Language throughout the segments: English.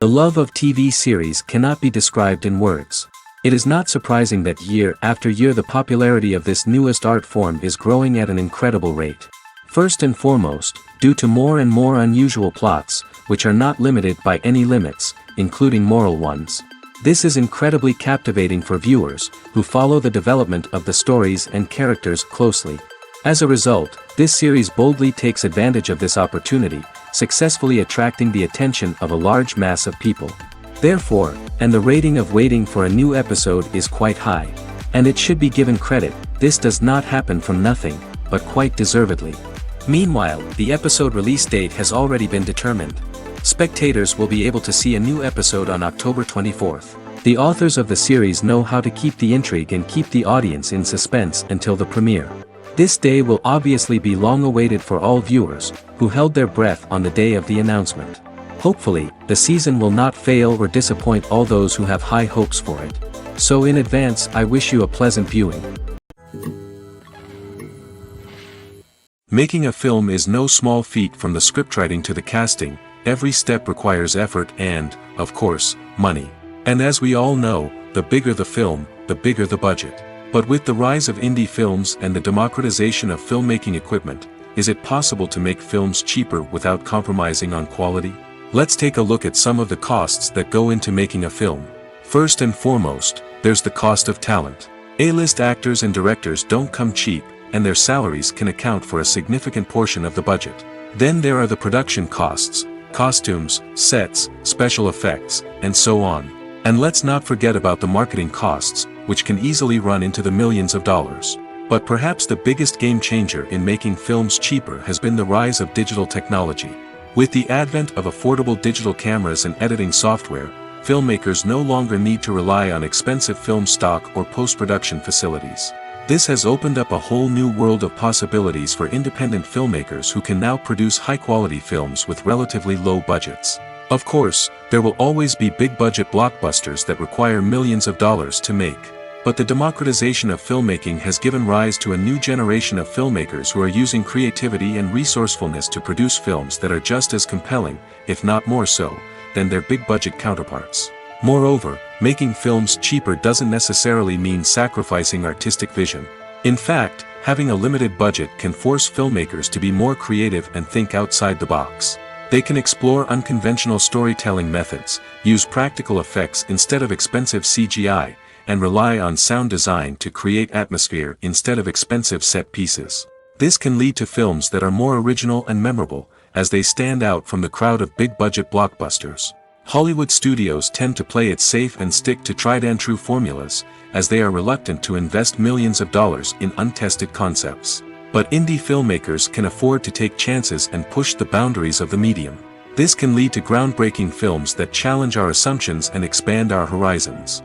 The love of TV series cannot be described in words. It is not surprising that year after year the popularity of this newest art form is growing at an incredible rate. First and foremost, due to more and more unusual plots, which are not limited by any limits, including moral ones. This is incredibly captivating for viewers, who follow the development of the stories and characters closely. As a result, this series boldly takes advantage of this opportunity, successfully attracting the attention of a large mass of people. Therefore, and the rating of waiting for a new episode is quite high. And it should be given credit, this does not happen from nothing, but quite deservedly. Meanwhile, the episode release date has already been determined. Spectators will be able to see a new episode on October 24th. The authors of the series know how to keep the intrigue and keep the audience in suspense until the premiere. This day will obviously be long awaited for all viewers, who held their breath on the day of the announcement. Hopefully, the season will not fail or disappoint all those who have high hopes for it. So in advance, I wish you a pleasant viewing. Making a film is no small feat. From the scriptwriting to the casting, every step requires effort and, of course, money. And as we all know, the bigger the film, the bigger the budget. But with the rise of indie films and the democratization of filmmaking equipment, is it possible to make films cheaper without compromising on quality? Let's take a look at some of the costs that go into making a film. First and foremost, there's the cost of talent. A-list actors and directors don't come cheap, and their salaries can account for a significant portion of the budget. Then there are the production costs, costumes, sets, special effects, and so on. And let's not forget about the marketing costs, which can easily run into the millions of dollars. But perhaps the biggest game changer in making films cheaper has been the rise of digital technology. With the advent of affordable digital cameras and editing software, filmmakers no longer need to rely on expensive film stock or post-production facilities. This has opened up a whole new world of possibilities for independent filmmakers who can now produce high-quality films with relatively low budgets. Of course, there will always be big-budget blockbusters that require millions of dollars to make. But the democratization of filmmaking has given rise to a new generation of filmmakers who are using creativity and resourcefulness to produce films that are just as compelling, if not more so, than their big-budget counterparts. Moreover, making films cheaper doesn't necessarily mean sacrificing artistic vision. In fact, having a limited budget can force filmmakers to be more creative and think outside the box. They can explore unconventional storytelling methods, use practical effects instead of expensive CGI, and rely on sound design to create atmosphere instead of expensive set pieces. This can lead to films that are more original and memorable, as they stand out from the crowd of big-budget blockbusters. Hollywood studios tend to play it safe and stick to tried-and-true formulas, as they are reluctant to invest millions of dollars in untested concepts. But indie filmmakers can afford to take chances and push the boundaries of the medium. This can lead to groundbreaking films that challenge our assumptions and expand our horizons.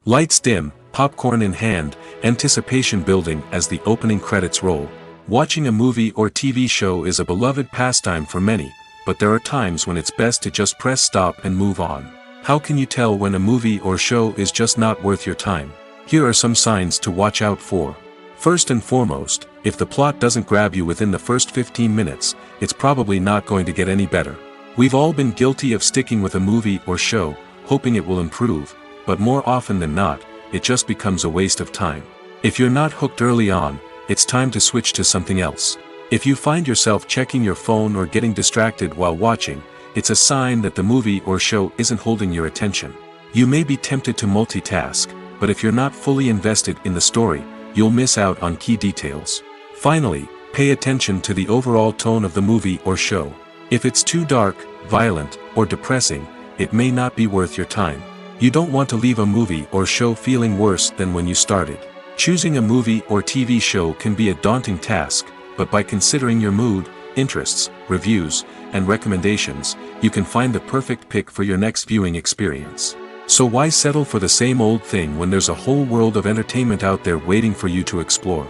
Lights dim, popcorn in hand, anticipation building as the opening credits roll. Watching a movie or TV show is a beloved pastime for many, but there are times when it's best to just press stop and move on. How can you tell when a movie or show is just not worth your time? Here are some signs to watch out for. First and foremost, if the plot doesn't grab you within the first 15 minutes, it's probably not going to get any better. We've all been guilty of sticking with a movie or show, hoping it will improve, but more often than not, it just becomes a waste of time. If you're not hooked early on, it's time to switch to something else. If you find yourself checking your phone or getting distracted while watching, it's a sign that the movie or show isn't holding your attention. You may be tempted to multitask, but if you're not fully invested in the story, you'll miss out on key details. Finally, pay attention to the overall tone of the movie or show. If it's too dark, violent, or depressing, it may not be worth your time. You don't want to leave a movie or show feeling worse than when you started. Choosing a movie or TV show can be a daunting task, but by considering your mood, interests, reviews, and recommendations, you can find the perfect pick for your next viewing experience. So why settle for the same old thing when there's a whole world of entertainment out there waiting for you to explore?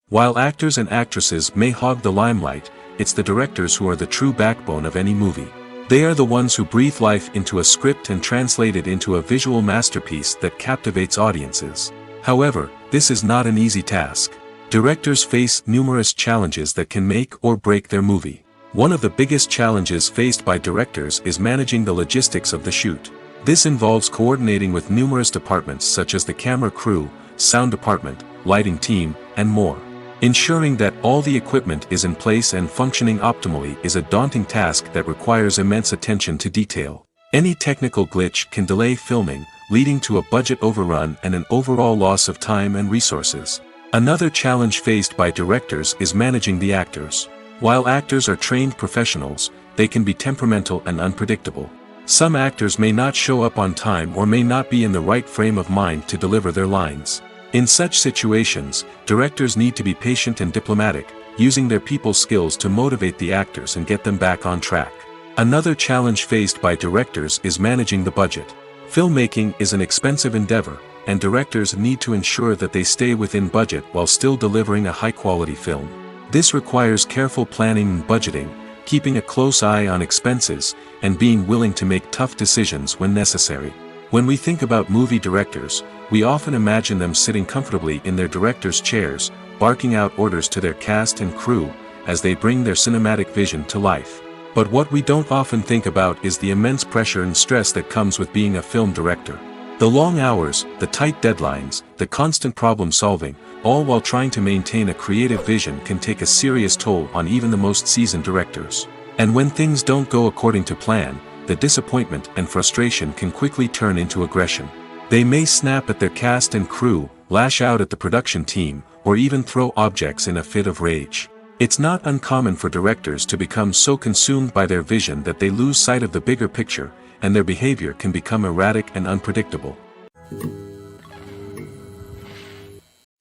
While actors and actresses may hog the limelight, it's the directors who are the true backbone of any movie. They are the ones who breathe life into a script and translate it into a visual masterpiece that captivates audiences. However, this is not an easy task. Directors face numerous challenges that can make or break their movie. One of the biggest challenges faced by directors is managing the logistics of the shoot. This involves coordinating with numerous departments such as the camera crew, sound department, lighting team, and more. Ensuring that all the equipment is in place and functioning optimally is a daunting task that requires immense attention to detail. Any technical glitch can delay filming, leading to a budget overrun and an overall loss of time and resources. Another challenge faced by directors is managing the actors. While actors are trained professionals, they can be temperamental and unpredictable. Some actors may not show up on time or may not be in the right frame of mind to deliver their lines. In such situations, directors need to be patient and diplomatic, using their people skills to motivate the actors and get them back on track. Another challenge faced by directors is managing the budget. Filmmaking is an expensive endeavor, and directors need to ensure that they stay within budget while still delivering a high-quality film. This requires careful planning and budgeting, keeping a close eye on expenses, and being willing to make tough decisions when necessary. When we think about movie directors, we often imagine them sitting comfortably in their director's chairs, barking out orders to their cast and crew, as they bring their cinematic vision to life. But what we don't often think about is the immense pressure and stress that comes with being a film director. The long hours, the tight deadlines, the constant problem solving, all while trying to maintain a creative vision can take a serious toll on even the most seasoned directors. And when things don't go according to plan, the disappointment and frustration can quickly turn into aggression. They may snap at their cast and crew, lash out at the production team, or even throw objects in a fit of rage. It's not uncommon for directors to become so consumed by their vision that they lose sight of the bigger picture, and their behavior can become erratic and unpredictable.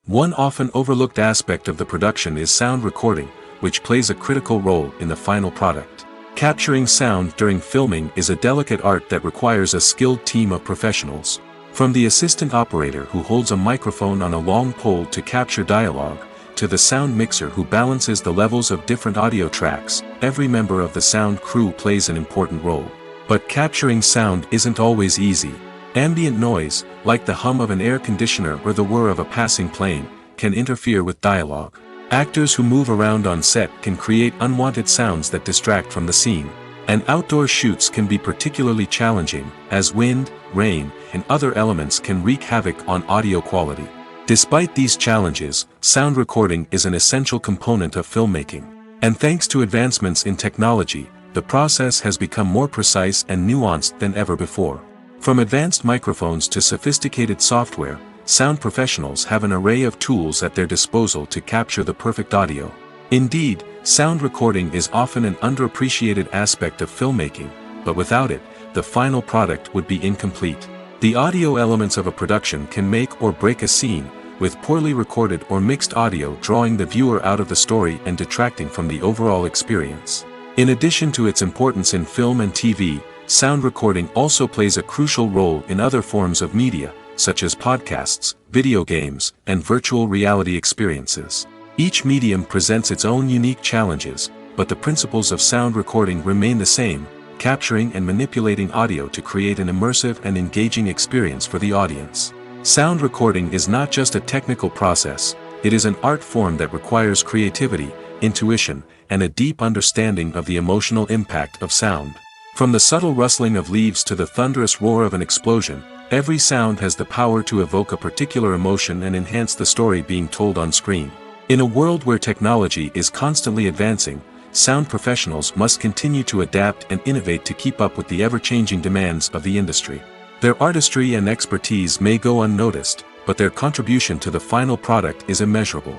One often overlooked aspect of the production is sound recording, which plays a critical role in the final product. Capturing sound during filming is a delicate art that requires a skilled team of professionals. From the assistant operator who holds a microphone on a long pole to capture dialogue, to the sound mixer who balances the levels of different audio tracks, every member of the sound crew plays an important role. But capturing sound isn't always easy. Ambient noise, like the hum of an air conditioner or the whir of a passing plane, can interfere with dialogue. Actors who move around on set can create unwanted sounds that distract from the scene. And outdoor shoots can be particularly challenging, as wind, rain, and other elements can wreak havoc on audio quality. Despite these challenges, sound recording is an essential component of filmmaking. And thanks to advancements in technology, the process has become more precise and nuanced than ever before. From advanced microphones to sophisticated software, sound professionals have an array of tools at their disposal to capture the perfect audio. Indeed, sound recording is often an underappreciated aspect of filmmaking, but without it, the final product would be incomplete. The audio elements of a production can make or break a scene, with poorly recorded or mixed audio drawing the viewer out of the story and detracting from the overall experience. In addition to its importance in film and TV, sound recording also plays a crucial role in other forms of media, such as podcasts, video games, and virtual reality experiences. Each medium presents its own unique challenges, but the principles of sound recording remain the same, capturing and manipulating audio to create an immersive and engaging experience for the audience. Sound recording is not just a technical process, it is an art form that requires creativity, intuition, and a deep understanding of the emotional impact of sound. From the subtle rustling of leaves to the thunderous roar of an explosion, every sound has the power to evoke a particular emotion and enhance the story being told on screen. In a world where technology is constantly advancing, sound professionals must continue to adapt and innovate to keep up with the ever-changing demands of the industry. Their artistry and expertise may go unnoticed, but their contribution to the final product is immeasurable.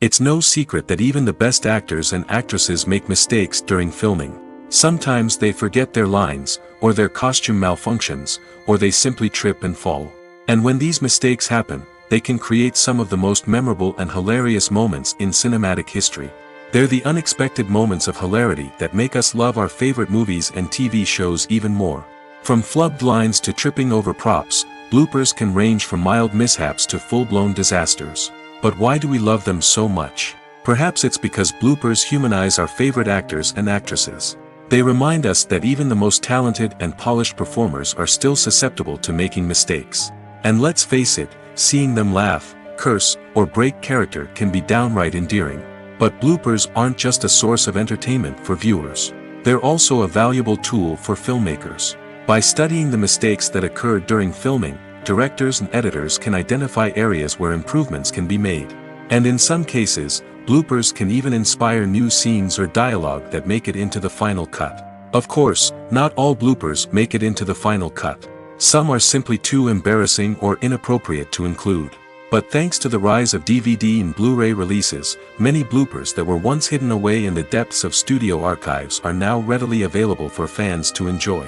It's no secret that even the best actors and actresses make mistakes during filming. Sometimes they forget their lines, or their costume malfunctions, or they simply trip and fall. And when these mistakes happen, they can create some of the most memorable and hilarious moments in cinematic history. They're the unexpected moments of hilarity that make us love our favorite movies and TV shows even more. From flubbed lines to tripping over props, bloopers can range from mild mishaps to full-blown disasters. But why do we love them so much? Perhaps it's because bloopers humanize our favorite actors and actresses. They remind us that even the most talented and polished performers are still susceptible to making mistakes. And let's face it, seeing them laugh, curse, or break character can be downright endearing. But bloopers aren't just a source of entertainment for viewers. They're also a valuable tool for filmmakers. By studying the mistakes that occurred during filming, directors and editors can identify areas where improvements can be made. And in some cases, bloopers can even inspire new scenes or dialogue that make it into the final cut. Of course, not all bloopers make it into the final cut. Some are simply too embarrassing or inappropriate to include. But thanks to the rise of DVD and Blu-ray releases, many bloopers that were once hidden away in the depths of studio archives are now readily available for fans to enjoy.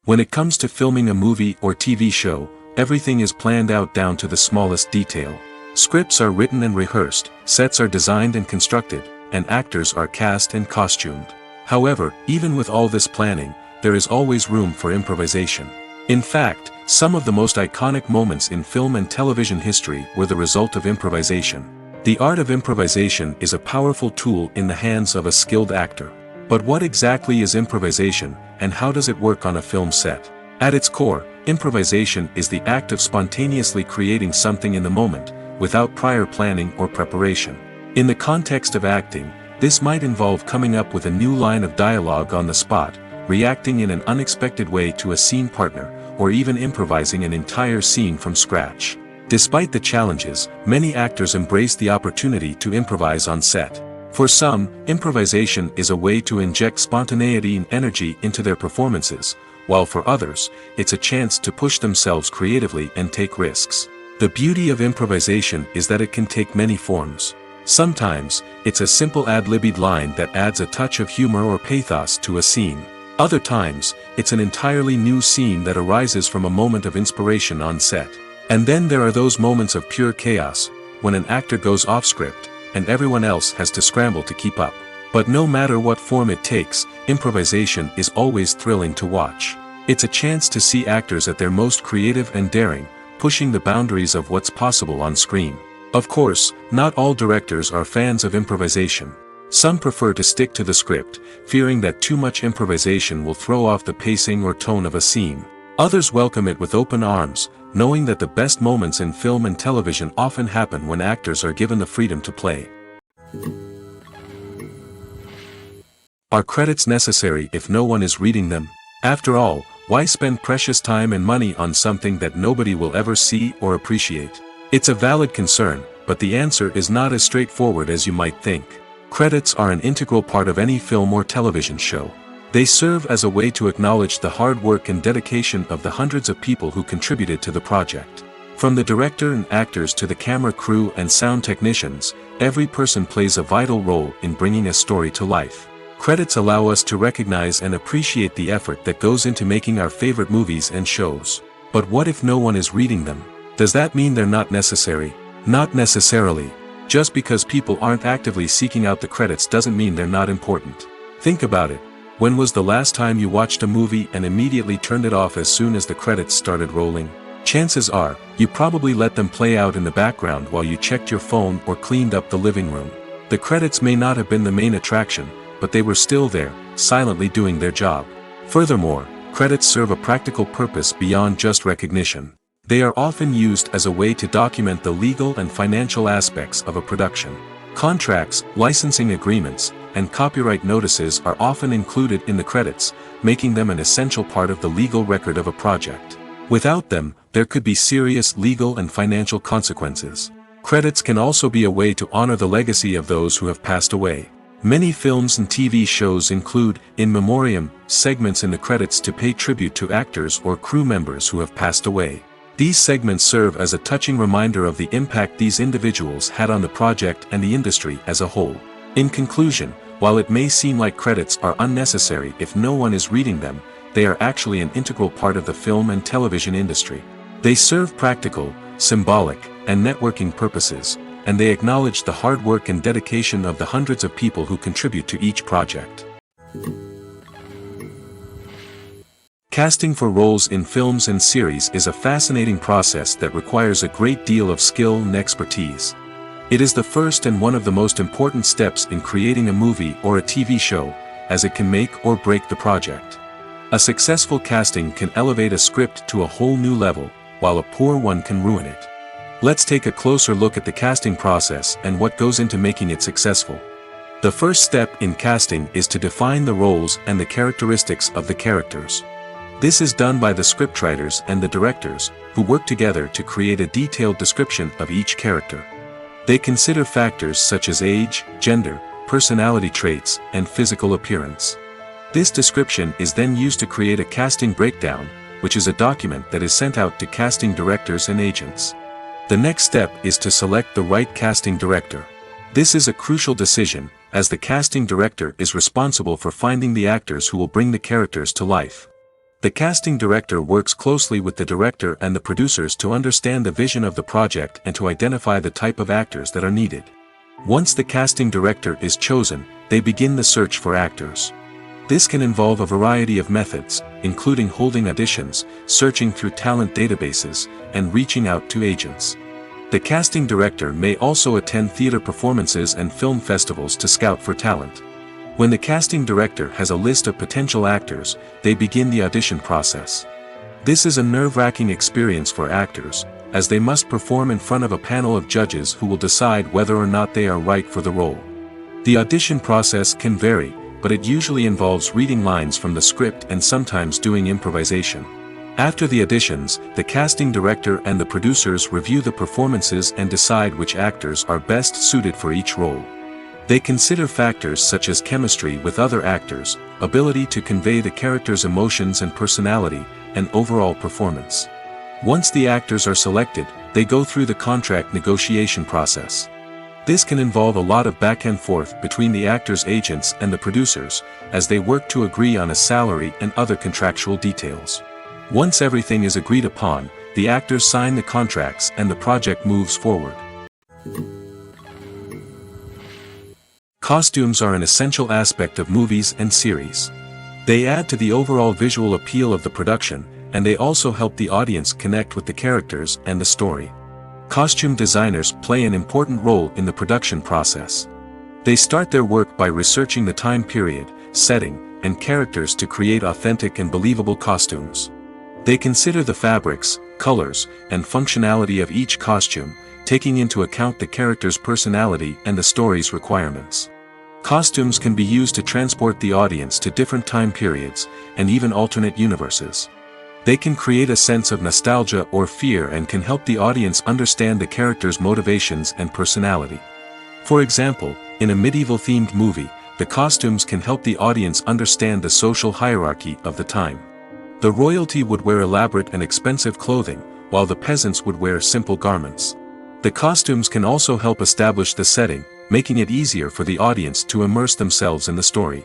When it comes to filming a movie or TV show, everything is planned out down to the smallest detail. Scripts are written and rehearsed, sets are designed and constructed, and actors are cast and costumed. However, even with all this planning, there is always room for improvisation. In fact, some of the most iconic moments in film and television history were the result of improvisation. The art of improvisation is a powerful tool in the hands of a skilled actor. But what exactly is improvisation, and how does it work on a film set? At its core, improvisation is the act of spontaneously creating something in the moment, without prior planning or preparation. In the context of acting, this might involve coming up with a new line of dialogue on the spot, reacting in an unexpected way to a scene partner, or even improvising an entire scene from scratch. Despite the challenges, many actors embrace the opportunity to improvise on set. For some, improvisation is a way to inject spontaneity and energy into their performances, while for others, it's a chance to push themselves creatively and take risks. The beauty of improvisation is that it can take many forms. Sometimes, it's a simple ad-libbed line that adds a touch of humor or pathos to a scene. Other times, it's an entirely new scene that arises from a moment of inspiration on set. And then there are those moments of pure chaos, when an actor goes off script, and everyone else has to scramble to keep up. But no matter what form it takes, improvisation is always thrilling to watch. It's a chance to see actors at their most creative and daring, pushing the boundaries of what's possible on screen. Of course, not all directors are fans of improvisation. Some prefer to stick to the script, fearing that too much improvisation will throw off the pacing or tone of a scene. Others welcome it with open arms, knowing that the best moments in film and television often happen when actors are given the freedom to play. Are credits necessary if no one is reading them? After all, why spend precious time and money on something that nobody will ever see or appreciate? It's a valid concern, but the answer is not as straightforward as you might think. Credits are an integral part of any film or television show. They serve as a way to acknowledge the hard work and dedication of the hundreds of people who contributed to the project. From the director and actors to the camera crew and sound technicians, every person plays a vital role in bringing a story to life. Credits allow us to recognize and appreciate the effort that goes into making our favorite movies and shows. But what if no one is reading them? Does that mean they're not necessary? Not necessarily. Just because people aren't actively seeking out the credits doesn't mean they're not important. Think about it. When was the last time you watched a movie and immediately turned it off as soon as the credits started rolling? Chances are, you probably let them play out in the background while you checked your phone or cleaned up the living room. The credits may not have been the main attraction, but they were still there, silently doing their job. Furthermore, credits serve a practical purpose beyond just recognition. They are often used as a way to document the legal and financial aspects of a production. Contracts, licensing agreements, and copyright notices are often included in the credits, making them an essential part of the legal record of a project. Without them, there could be serious legal and financial consequences. Credits can also be a way to honor the legacy of those who have passed away. Many films and TV shows include, in memoriam, segments in the credits to pay tribute to actors or crew members who have passed away. These segments serve as a touching reminder of the impact these individuals had on the project and the industry as a whole. In conclusion, while it may seem like credits are unnecessary if no one is reading them, they are actually an integral part of the film and television industry. They serve practical, symbolic, and networking purposes, and they acknowledge the hard work and dedication of the hundreds of people who contribute to each project. Casting for roles in films and series is a fascinating process that requires a great deal of skill and expertise. It is the first and one of the most important steps in creating a movie or a TV show, as it can make or break the project. A successful casting can elevate a script to a whole new level, while a poor one can ruin it. Let's take a closer look at the casting process and what goes into making it successful. The first step in casting is to define the roles and the characteristics of the characters. This is done by the scriptwriters and the directors, who work together to create a detailed description of each character. They consider factors such as age, gender, personality traits, and physical appearance. This description is then used to create a casting breakdown, which is a document that is sent out to casting directors and agents. The next step is to select the right casting director. This is a crucial decision, as the casting director is responsible for finding the actors who will bring the characters to life. The casting director works closely with the director and the producers to understand the vision of the project and to identify the type of actors that are needed. Once the casting director is chosen, they begin the search for actors. This can involve a variety of methods, including holding auditions, searching through talent databases, and reaching out to agents. The casting director may also attend theater performances and film festivals to scout for talent. When the casting director has a list of potential actors, they begin the audition process. This is a nerve-wracking experience for actors, as they must perform in front of a panel of judges who will decide whether or not they are right for the role. The audition process can vary, but it usually involves reading lines from the script and sometimes doing improvisation. After the auditions, the casting director and the producers review the performances and decide which actors are best suited for each role. They consider factors such as chemistry with other actors, ability to convey the character's emotions and personality, and overall performance. Once the actors are selected, they go through the contract negotiation process. This can involve a lot of back and forth between the actors' agents and the producers, as they work to agree on a salary and other contractual details. Once everything is agreed upon, the actors sign the contracts and the project moves forward. Costumes are an essential aspect of movies and series. They add to the overall visual appeal of the production, and they also help the audience connect with the characters and the story. Costume designers play an important role in the production process. They start their work by researching the time period, setting, and characters to create authentic and believable costumes. They consider the fabrics, colors, and functionality of each costume, taking into account the character's personality and the story's requirements. Costumes can be used to transport the audience to different time periods, and even alternate universes. They can create a sense of nostalgia or fear and can help the audience understand the character's motivations and personality. For example, in a medieval-themed movie, the costumes can help the audience understand the social hierarchy of the time. The royalty would wear elaborate and expensive clothing, while the peasants would wear simple garments. The costumes can also help establish the setting, making it easier for the audience to immerse themselves in the story.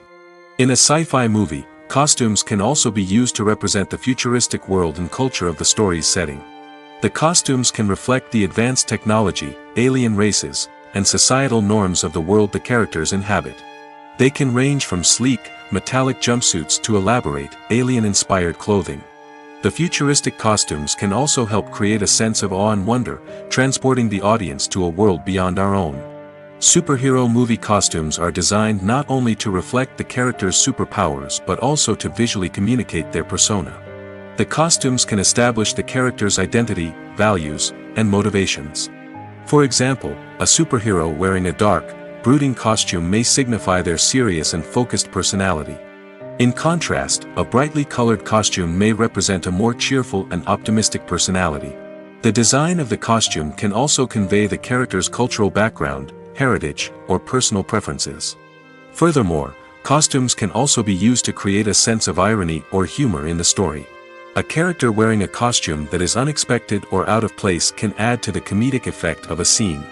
In a sci-fi movie, costumes can also be used to represent the futuristic world and culture of the story's setting. The costumes can reflect the advanced technology, alien races, and societal norms of the world the characters inhabit. They can range from sleek, metallic jumpsuits to elaborate, alien-inspired clothing. The futuristic costumes can also help create a sense of awe and wonder, transporting the audience to a world beyond our own. Superhero movie costumes are designed not only to reflect the character's superpowers but also to visually communicate their persona. The costumes can establish the character's identity, values, and motivations. For example, a superhero wearing a dark, brooding costume may signify their serious and focused personality. In contrast, a brightly colored costume may represent a more cheerful and optimistic personality. The design of the costume can also convey the character's cultural background, heritage, or personal preferences. Furthermore, costumes can also be used to create a sense of irony or humor in the story. A character wearing a costume that is unexpected or out of place can add to the comedic effect of a scene.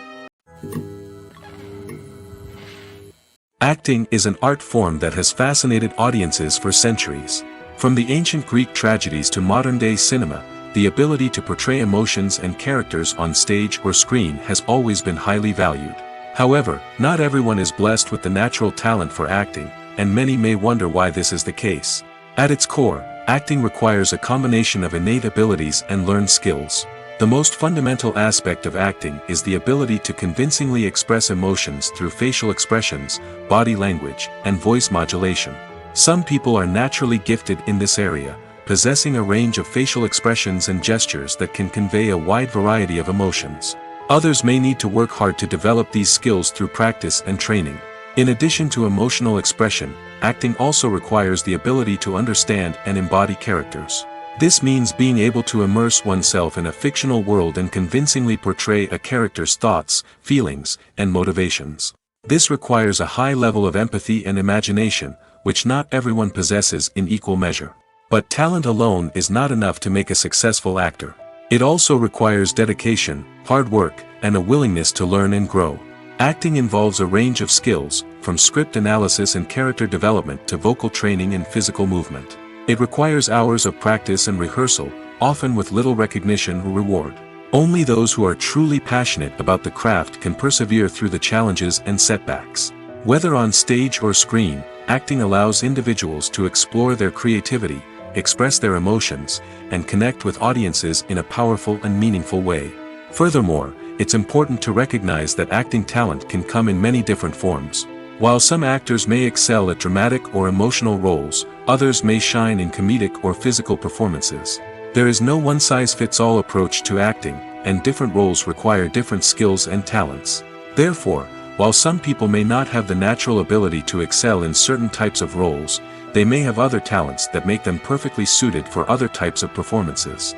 Acting is an art form that has fascinated audiences for centuries. From the ancient Greek tragedies to modern-day cinema, the ability to portray emotions and characters on stage or screen has always been highly valued. However, not everyone is blessed with the natural talent for acting, and many may wonder why this is the case. At its core, acting requires a combination of innate abilities and learned skills. The most fundamental aspect of acting is the ability to convincingly express emotions through facial expressions, body language, and voice modulation. Some people are naturally gifted in this area, possessing a range of facial expressions and gestures that can convey a wide variety of emotions. Others may need to work hard to develop these skills through practice and training. In addition to emotional expression, acting also requires the ability to understand and embody characters. This means being able to immerse oneself in a fictional world and convincingly portray a character's thoughts, feelings, and motivations. This requires a high level of empathy and imagination, which not everyone possesses in equal measure. But talent alone is not enough to make a successful actor. It also requires dedication, hard work, and a willingness to learn and grow. Acting involves a range of skills, from script analysis and character development to vocal training and physical movement. It requires hours of practice and rehearsal, often with little recognition or reward. Only those who are truly passionate about the craft can persevere through the challenges and setbacks. Whether on stage or screen, acting allows individuals to explore their creativity, express their emotions, and connect with audiences in a powerful and meaningful way. Furthermore, it's important to recognize that acting talent can come in many different forms. While some actors may excel at dramatic or emotional roles, others may shine in comedic or physical performances. There is no one-size-fits-all approach to acting, and different roles require different skills and talents. Therefore, while some people may not have the natural ability to excel in certain types of roles, they may have other talents that make them perfectly suited for other types of performances.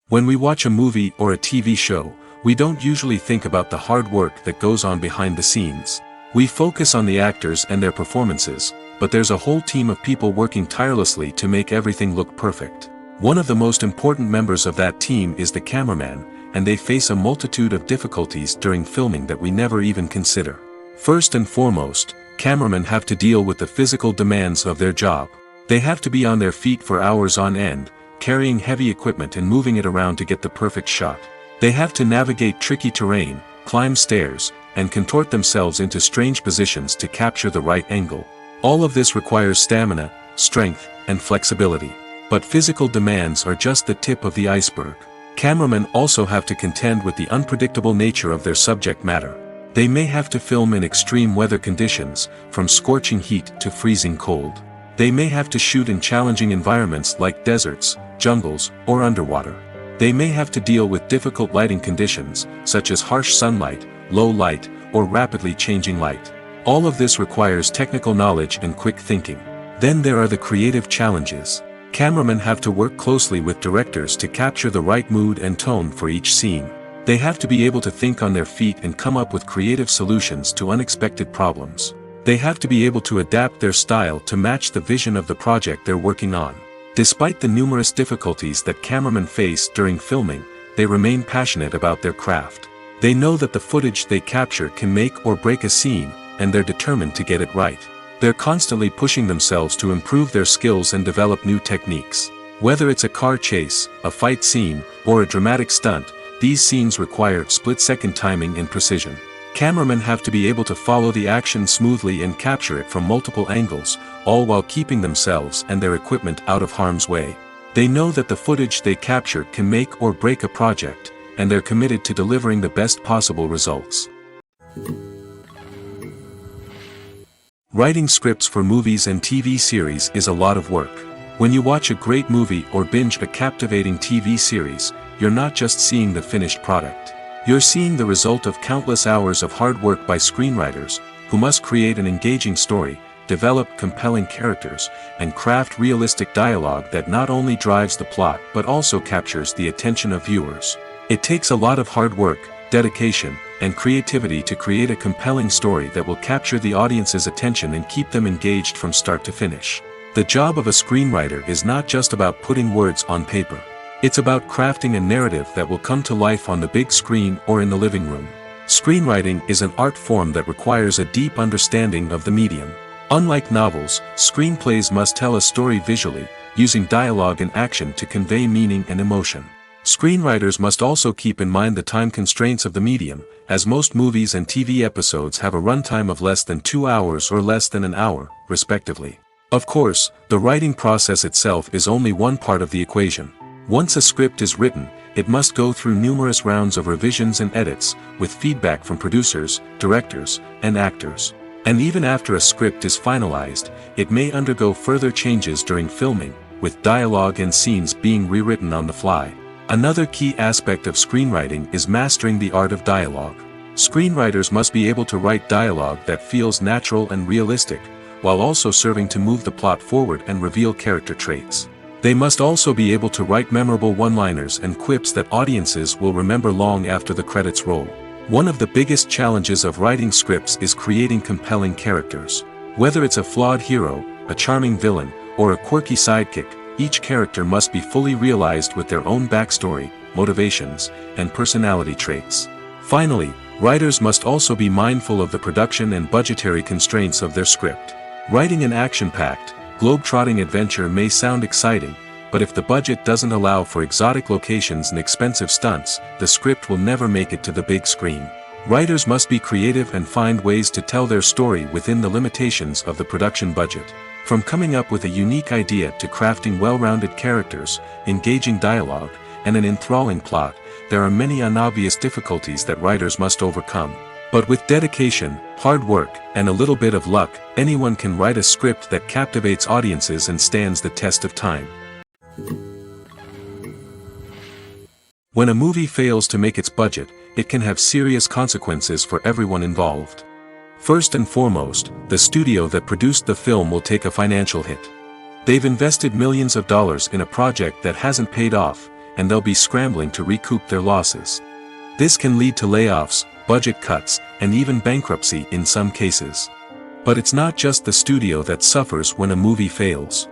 When we watch a movie or a TV show, we don't usually think about the hard work that goes on behind the scenes. We focus on the actors and their performances, but there's a whole team of people working tirelessly to make everything look perfect. One of the most important members of that team is the cameraman, and they face a multitude of difficulties during filming that we never even consider. First and foremost, cameramen have to deal with the physical demands of their job. They have to be on their feet for hours on end, carrying heavy equipment and moving it around to get the perfect shot. They have to navigate tricky terrain, climb stairs, and contort themselves into strange positions to capture the right angle. All of this requires stamina, strength, and flexibility. But physical demands are just the tip of the iceberg. Cameramen also have to contend with the unpredictable nature of their subject matter. They may have to film in extreme weather conditions, from scorching heat to freezing cold. They may have to shoot in challenging environments like deserts, jungles, or underwater. They may have to deal with difficult lighting conditions, such as harsh sunlight, low light, or rapidly changing light. All of this requires technical knowledge and quick thinking. Then there are the creative challenges. Cameramen have to work closely with directors to capture the right mood and tone for each scene. They have to be able to think on their feet and come up with creative solutions to unexpected problems. They have to be able to adapt their style to match the vision of the project they're working on. Despite the numerous difficulties that cameramen face during filming, they remain passionate about their craft. They know that the footage they capture can make or break a scene, and they're determined to get it right. They're constantly pushing themselves to improve their skills and develop new techniques. Whether it's a car chase, a fight scene, or a dramatic stunt, these scenes require split-second timing and precision. Cameramen have to be able to follow the action smoothly and capture it from multiple angles, all while keeping themselves and their equipment out of harm's way. They know that the footage they capture can make or break a project, and they're committed to delivering the best possible results. Writing scripts for movies and TV series is a lot of work. When you watch a great movie or binge a captivating TV series, you're not just seeing the finished product. You're seeing the result of countless hours of hard work by screenwriters, who must create an engaging story, develop compelling characters, and craft realistic dialogue that not only drives the plot but also captures the attention of viewers. It takes a lot of hard work, dedication, and creativity to create a compelling story that will capture the audience's attention and keep them engaged from start to finish. The job of a screenwriter is not just about putting words on paper. It's about crafting a narrative that will come to life on the big screen or in the living room. Screenwriting is an art form that requires a deep understanding of the medium. Unlike novels, screenplays must tell a story visually, using dialogue and action to convey meaning and emotion. Screenwriters must also keep in mind the time constraints of the medium, as most movies and TV episodes have a runtime of less than 2 hours or less than an hour, respectively. Of course, the writing process itself is only one part of the equation. Once a script is written, it must go through numerous rounds of revisions and edits, with feedback from producers, directors, and actors. And even after a script is finalized, it may undergo further changes during filming, with dialogue and scenes being rewritten on the fly. Another key aspect of screenwriting is mastering the art of dialogue. Screenwriters must be able to write dialogue that feels natural and realistic, while also serving to move the plot forward and reveal character traits. They must also be able to write memorable one-liners and quips that audiences will remember long after the credits roll. One of the biggest challenges of writing scripts is creating compelling characters. Whether it's a flawed hero, a charming villain, or a quirky sidekick, each character must be fully realized with their own backstory, motivations, and personality traits. Finally, writers must also be mindful of the production and budgetary constraints of their script. Writing an action-packed, globe-trotting adventure may sound exciting, but if the budget doesn't allow for exotic locations and expensive stunts, the script will never make it to the big screen. Writers must be creative and find ways to tell their story within the limitations of the production budget. From coming up with a unique idea to crafting well-rounded characters, engaging dialogue, and an enthralling plot, there are many unobvious difficulties that writers must overcome. But with dedication, hard work, and a little bit of luck, anyone can write a script that captivates audiences and stands the test of time. When a movie fails to make its budget, it can have serious consequences for everyone involved. First and foremost, the studio that produced the film will take a financial hit. They've invested millions of dollars in a project that hasn't paid off, and they'll be scrambling to recoup their losses. This can lead to layoffs, budget cuts, and even bankruptcy in some cases. But it's not just the studio that suffers when a movie fails.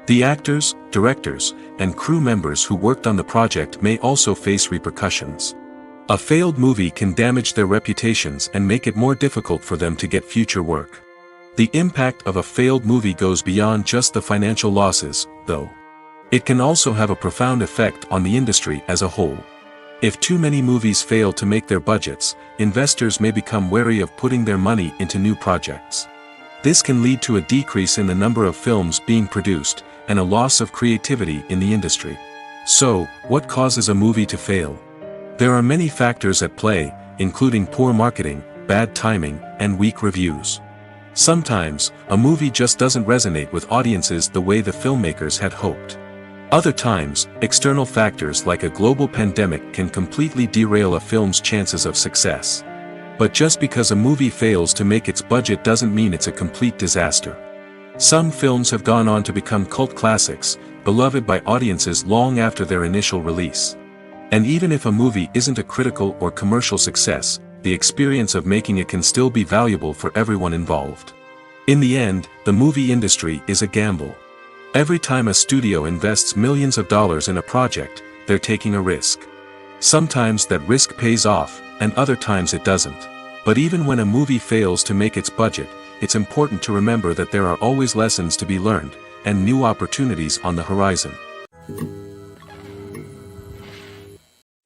The actors, directors, and crew members who worked on the project may also face repercussions. A failed movie can damage their reputations and make it more difficult for them to get future work. The impact of a failed movie goes beyond just the financial losses, though. It can also have a profound effect on the industry as a whole. If too many movies fail to make their budgets, investors may become wary of putting their money into new projects. This can lead to a decrease in the number of films being produced, and a loss of creativity in the industry. So, what causes a movie to fail? There are many factors at play, including poor marketing, bad timing, and weak reviews. Sometimes, a movie just doesn't resonate with audiences the way the filmmakers had hoped. Other times, external factors like a global pandemic can completely derail a film's chances of success. But just because a movie fails to make its budget doesn't mean it's a complete disaster. Some films have gone on to become cult classics, beloved by audiences long after their initial release. And even if a movie isn't a critical or commercial success, the experience of making it can still be valuable for everyone involved. In the end, the movie industry is a gamble. Every time a studio invests millions of dollars in a project, they're taking a risk. Sometimes that risk pays off, and other times it doesn't. But even when a movie fails to make its budget, it's important to remember that there are always lessons to be learned, and new opportunities on the horizon.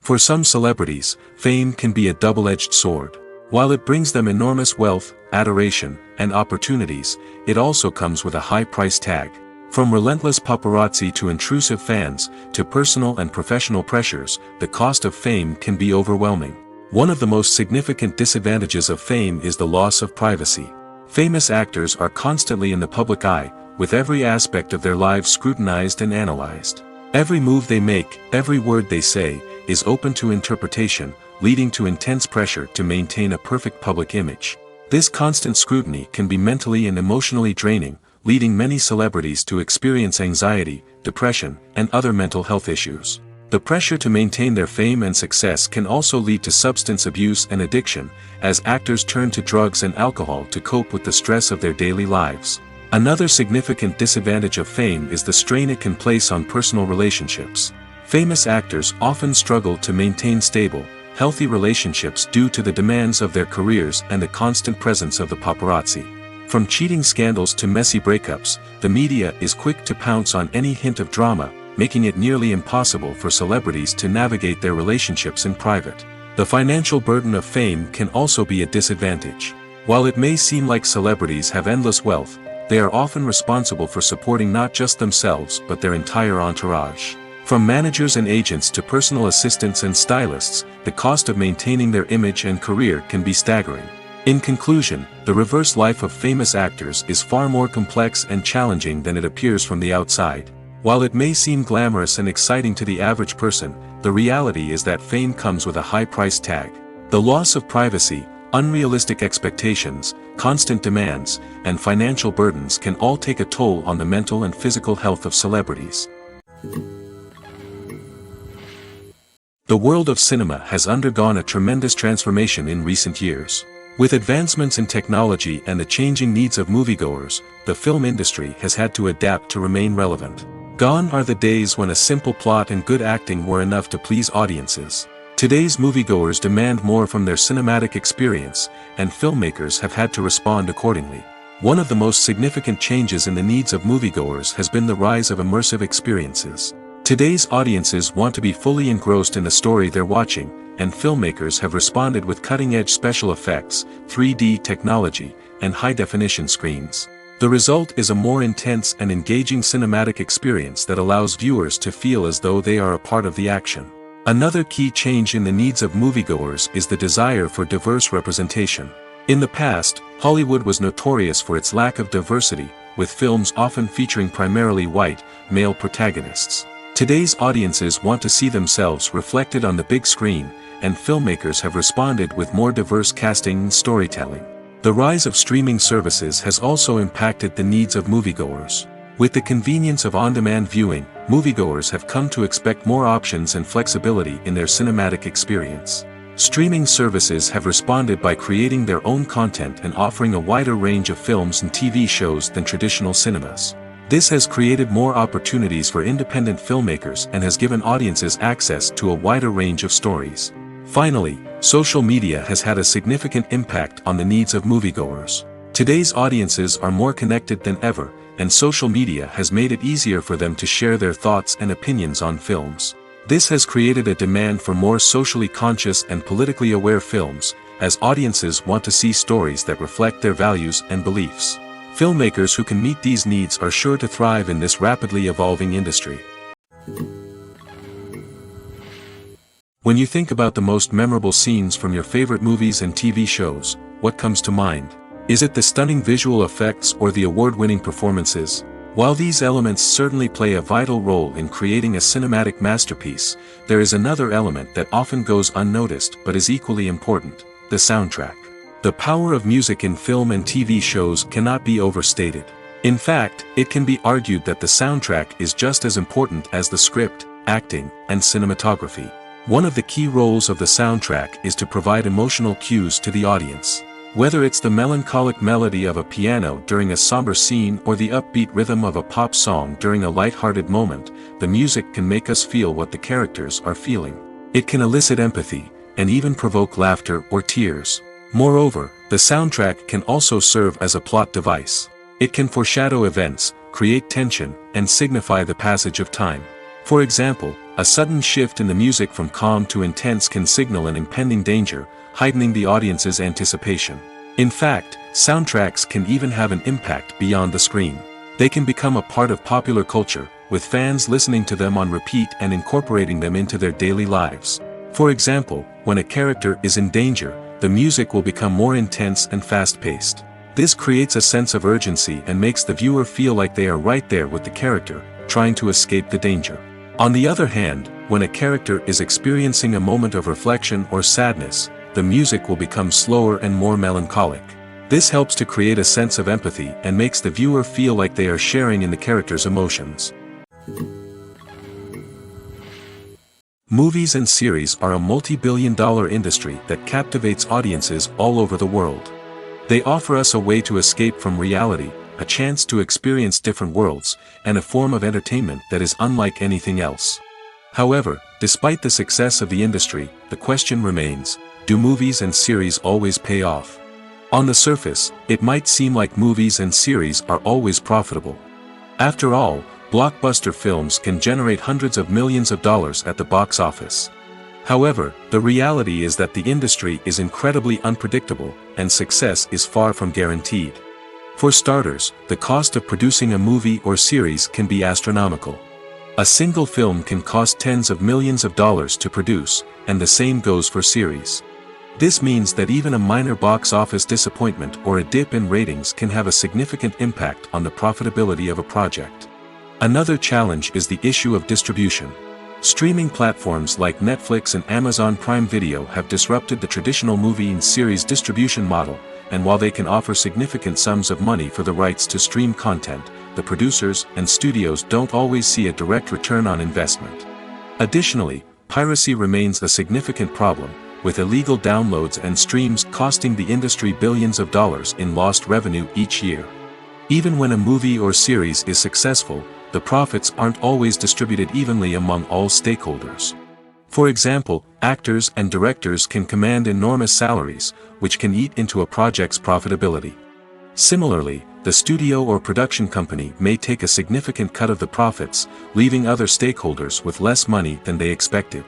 For some celebrities, fame can be a double-edged sword. While it brings them enormous wealth, adoration, and opportunities, it also comes with a high price tag. From relentless paparazzi to intrusive fans, to personal and professional pressures, the cost of fame can be overwhelming. One of the most significant disadvantages of fame is the loss of privacy. Famous actors are constantly in the public eye, with every aspect of their lives scrutinized and analyzed. Every move they make, every word they say, is open to interpretation, leading to intense pressure to maintain a perfect public image. This constant scrutiny can be mentally and emotionally draining, leading many celebrities to experience anxiety, depression, and other mental health issues. The pressure to maintain their fame and success can also lead to substance abuse and addiction, as actors turn to drugs and alcohol to cope with the stress of their daily lives. Another significant disadvantage of fame is the strain it can place on personal relationships. Famous actors often struggle to maintain stable, healthy relationships due to the demands of their careers and the constant presence of the paparazzi. From cheating scandals to messy breakups, the media is quick to pounce on any hint of drama, making it nearly impossible for celebrities to navigate their relationships in private. The financial burden of fame can also be a disadvantage. While it may seem like celebrities have endless wealth, they are often responsible for supporting not just themselves but their entire entourage. From managers and agents to personal assistants and stylists, the cost of maintaining their image and career can be staggering. In conclusion, the reverse life of famous actors is far more complex and challenging than it appears from the outside. While it may seem glamorous and exciting to the average person, the reality is that fame comes with a high price tag. The loss of privacy, unrealistic expectations, constant demands, and financial burdens can all take a toll on the mental and physical health of celebrities. The world of cinema has undergone a tremendous transformation in recent years. With advancements in technology and the changing needs of moviegoers, the film industry has had to adapt to remain relevant. Gone are the days when a simple plot and good acting were enough to please audiences. Today's moviegoers demand more from their cinematic experience, and filmmakers have had to respond accordingly. One of the most significant changes in the needs of moviegoers has been the rise of immersive experiences. Today's audiences want to be fully engrossed in the story they're watching, and filmmakers have responded with cutting-edge special effects, 3D technology, and high-definition screens. The result is a more intense and engaging cinematic experience that allows viewers to feel as though they are a part of the action. Another key change in the needs of moviegoers is the desire for diverse representation. In the past, Hollywood was notorious for its lack of diversity, with films often featuring primarily white, male protagonists. Today's audiences want to see themselves reflected on the big screen, and filmmakers have responded with more diverse casting and storytelling. The rise of streaming services has also impacted the needs of moviegoers. With the convenience of on-demand viewing, moviegoers have come to expect more options and flexibility in their cinematic experience. Streaming services have responded by creating their own content and offering a wider range of films and TV shows than traditional cinemas. This has created more opportunities for independent filmmakers and has given audiences access to a wider range of stories. Finally, social media has had a significant impact on the needs of moviegoers. Today's audiences are more connected than ever, and social media has made it easier for them to share their thoughts and opinions on films. This has created a demand for more socially conscious and politically aware films, as audiences want to see stories that reflect their values and beliefs. Filmmakers who can meet these needs are sure to thrive in this rapidly evolving industry. When you think about the most memorable scenes from your favorite movies and TV shows, what comes to mind? Is it the stunning visual effects or the award-winning performances? While these elements certainly play a vital role in creating a cinematic masterpiece, there is another element that often goes unnoticed but is equally important: the soundtrack. The power of music in film and TV shows cannot be overstated. In fact, it can be argued that the soundtrack is just as important as the script, acting, and cinematography. One of the key roles of the soundtrack is to provide emotional cues to the audience. Whether it's the melancholic melody of a piano during a somber scene or the upbeat rhythm of a pop song during a light-hearted moment, the music can make us feel what the characters are feeling. It can elicit empathy, and even provoke laughter or tears. Moreover, the soundtrack can also serve as a plot device. It can foreshadow events, create tension, and signify the passage of time. For example, a sudden shift in the music from calm to intense can signal an impending danger, heightening the audience's anticipation. In fact, soundtracks can even have an impact beyond the screen. They can become a part of popular culture, with fans listening to them on repeat and incorporating them into their daily lives. For example, when a character is in danger, the music will become more intense and fast-paced. This creates a sense of urgency and makes the viewer feel like they are right there with the character, trying to escape the danger. On the other hand, when a character is experiencing a moment of reflection or sadness, the music will become slower and more melancholic. This helps to create a sense of empathy and makes the viewer feel like they are sharing in the character's emotions. Movies and series are a multi-billion-dollar industry that captivates audiences all over the world. They offer us a way to escape from reality, a chance to experience different worlds, and a form of entertainment that is unlike anything else. However, despite the success of the industry, the question remains: do movies and series always pay off? On the surface, it might seem like movies and series are always profitable. After all, blockbuster films can generate hundreds of millions of dollars at the box office. However, the reality is that the industry is incredibly unpredictable, and success is far from guaranteed. For starters, the cost of producing a movie or series can be astronomical. A single film can cost tens of millions of dollars to produce, and the same goes for series. This means that even a minor box office disappointment or a dip in ratings can have a significant impact on the profitability of a project. Another challenge is the issue of distribution. Streaming platforms like Netflix and Amazon Prime Video have disrupted the traditional movie and series distribution model, and while they can offer significant sums of money for the rights to stream content, the producers and studios don't always see a direct return on investment. Additionally, piracy remains a significant problem, with illegal downloads and streams costing the industry billions of dollars in lost revenue each year. Even when a movie or series is successful, the profits aren't always distributed evenly among all stakeholders. For example, actors and directors can command enormous salaries, which can eat into a project's profitability. Similarly, the studio or production company may take a significant cut of the profits, leaving other stakeholders with less money than they expected.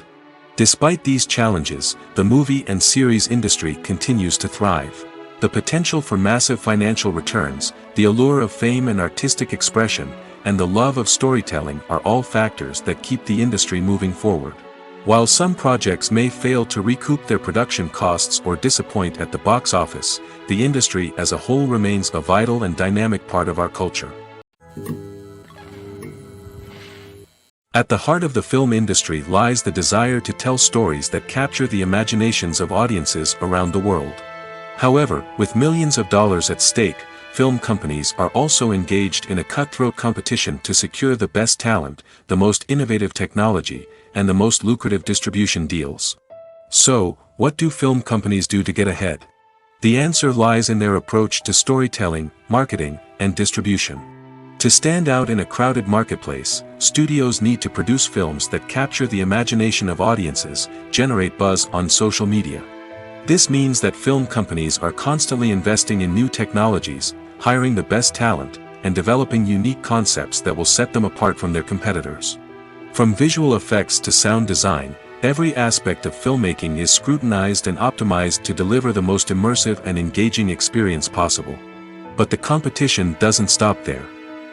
Despite these challenges, the movie and series industry continues to thrive. The potential for massive financial returns, the allure of fame and artistic expression, and the love of storytelling are all factors that keep the industry moving forward. While some projects may fail to recoup their production costs or disappoint at the box office, the industry as a whole remains a vital and dynamic part of our culture. At the heart of the film industry lies the desire to tell stories that capture the imaginations of audiences around the world. However, with millions of dollars at stake, film companies are also engaged in a cutthroat competition to secure the best talent, the most innovative technology, and the most lucrative distribution deals. So, what do film companies do to get ahead? The answer lies in their approach to storytelling, marketing, and distribution. To stand out in a crowded marketplace, studios need to produce films that capture the imagination of audiences, generate buzz on social media. This means that film companies are constantly investing in new technologies, hiring the best talent, and developing unique concepts that will set them apart from their competitors. From visual effects to sound design, every aspect of filmmaking is scrutinized and optimized to deliver the most immersive and engaging experience possible. But the competition doesn't stop there.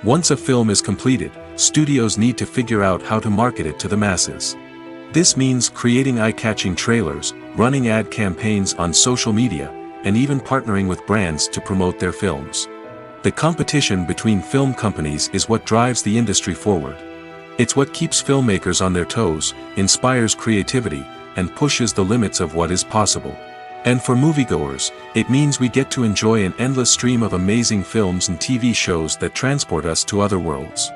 Once a film is completed, studios need to figure out how to market it to the masses. This means creating eye-catching trailers, running ad campaigns on social media, and even partnering with brands to promote their films. The competition between film companies is what drives the industry forward. It's what keeps filmmakers on their toes, inspires creativity, and pushes the limits of what is possible. And for moviegoers, it means we get to enjoy an endless stream of amazing films and TV shows that transport us to other worlds.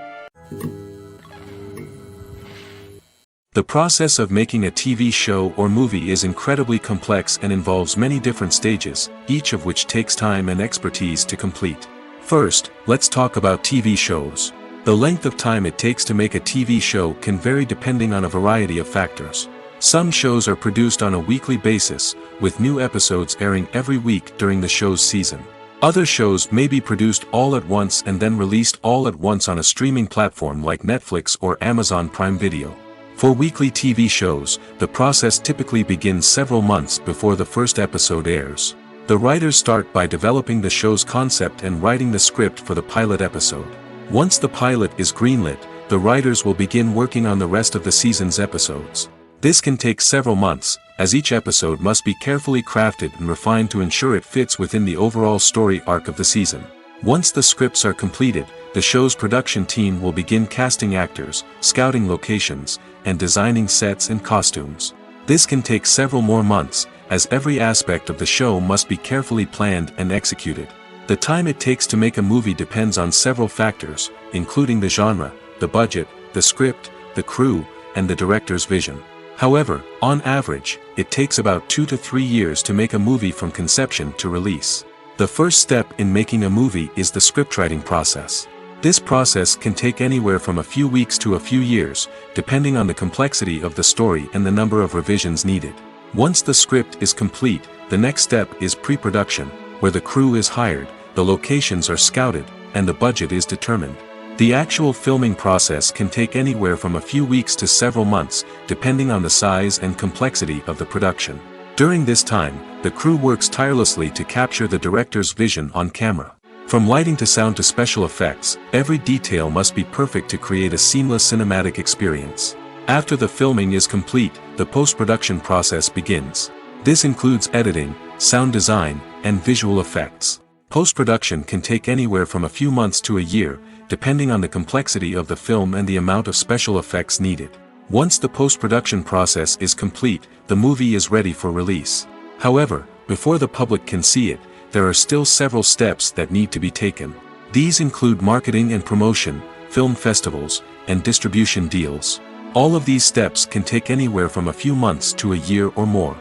The process of making a TV show or movie is incredibly complex and involves many different stages, each of which takes time and expertise to complete. First, let's talk about TV shows. The length of time it takes to make a TV show can vary depending on a variety of factors. Some shows are produced on a weekly basis, with new episodes airing every week during the show's season. Other shows may be produced all at once and then released all at once on a streaming platform like Netflix or Amazon Prime Video. For weekly TV shows, the process typically begins several months before the first episode airs. The writers start by developing the show's concept and writing the script for the pilot episode. Once the pilot is greenlit, the writers will begin working on the rest of the season's episodes. This can take several months, as each episode must be carefully crafted and refined to ensure it fits within the overall story arc of the season. Once the scripts are completed, the show's production team will begin casting actors, scouting locations, and designing sets and costumes. This can take several more months, as every aspect of the show must be carefully planned and executed. The time it takes to make a movie depends on several factors, including the genre, the budget, the script, the crew, and the director's vision. However, on average, it takes about 2 to 3 years to make a movie from conception to release. The first step in making a movie is the scriptwriting process. This process can take anywhere from a few weeks to a few years, depending on the complexity of the story and the number of revisions needed. Once the script is complete, the next step is pre-production, where the crew is hired, the locations are scouted, and the budget is determined. The actual filming process can take anywhere from a few weeks to several months, depending on the size and complexity of the production. During this time, the crew works tirelessly to capture the director's vision on camera. From lighting to sound to special effects, every detail must be perfect to create a seamless cinematic experience. After the filming is complete, the post-production process begins. This includes editing, sound design, and visual effects. Post-production can take anywhere from a few months to a year, depending on the complexity of the film and the amount of special effects needed. Once the post-production process is complete, the movie is ready for release. However, before the public can see it, there are still several steps that need to be taken. These include marketing and promotion, film festivals, and distribution deals. All of these steps can take anywhere from a few months to a year or more.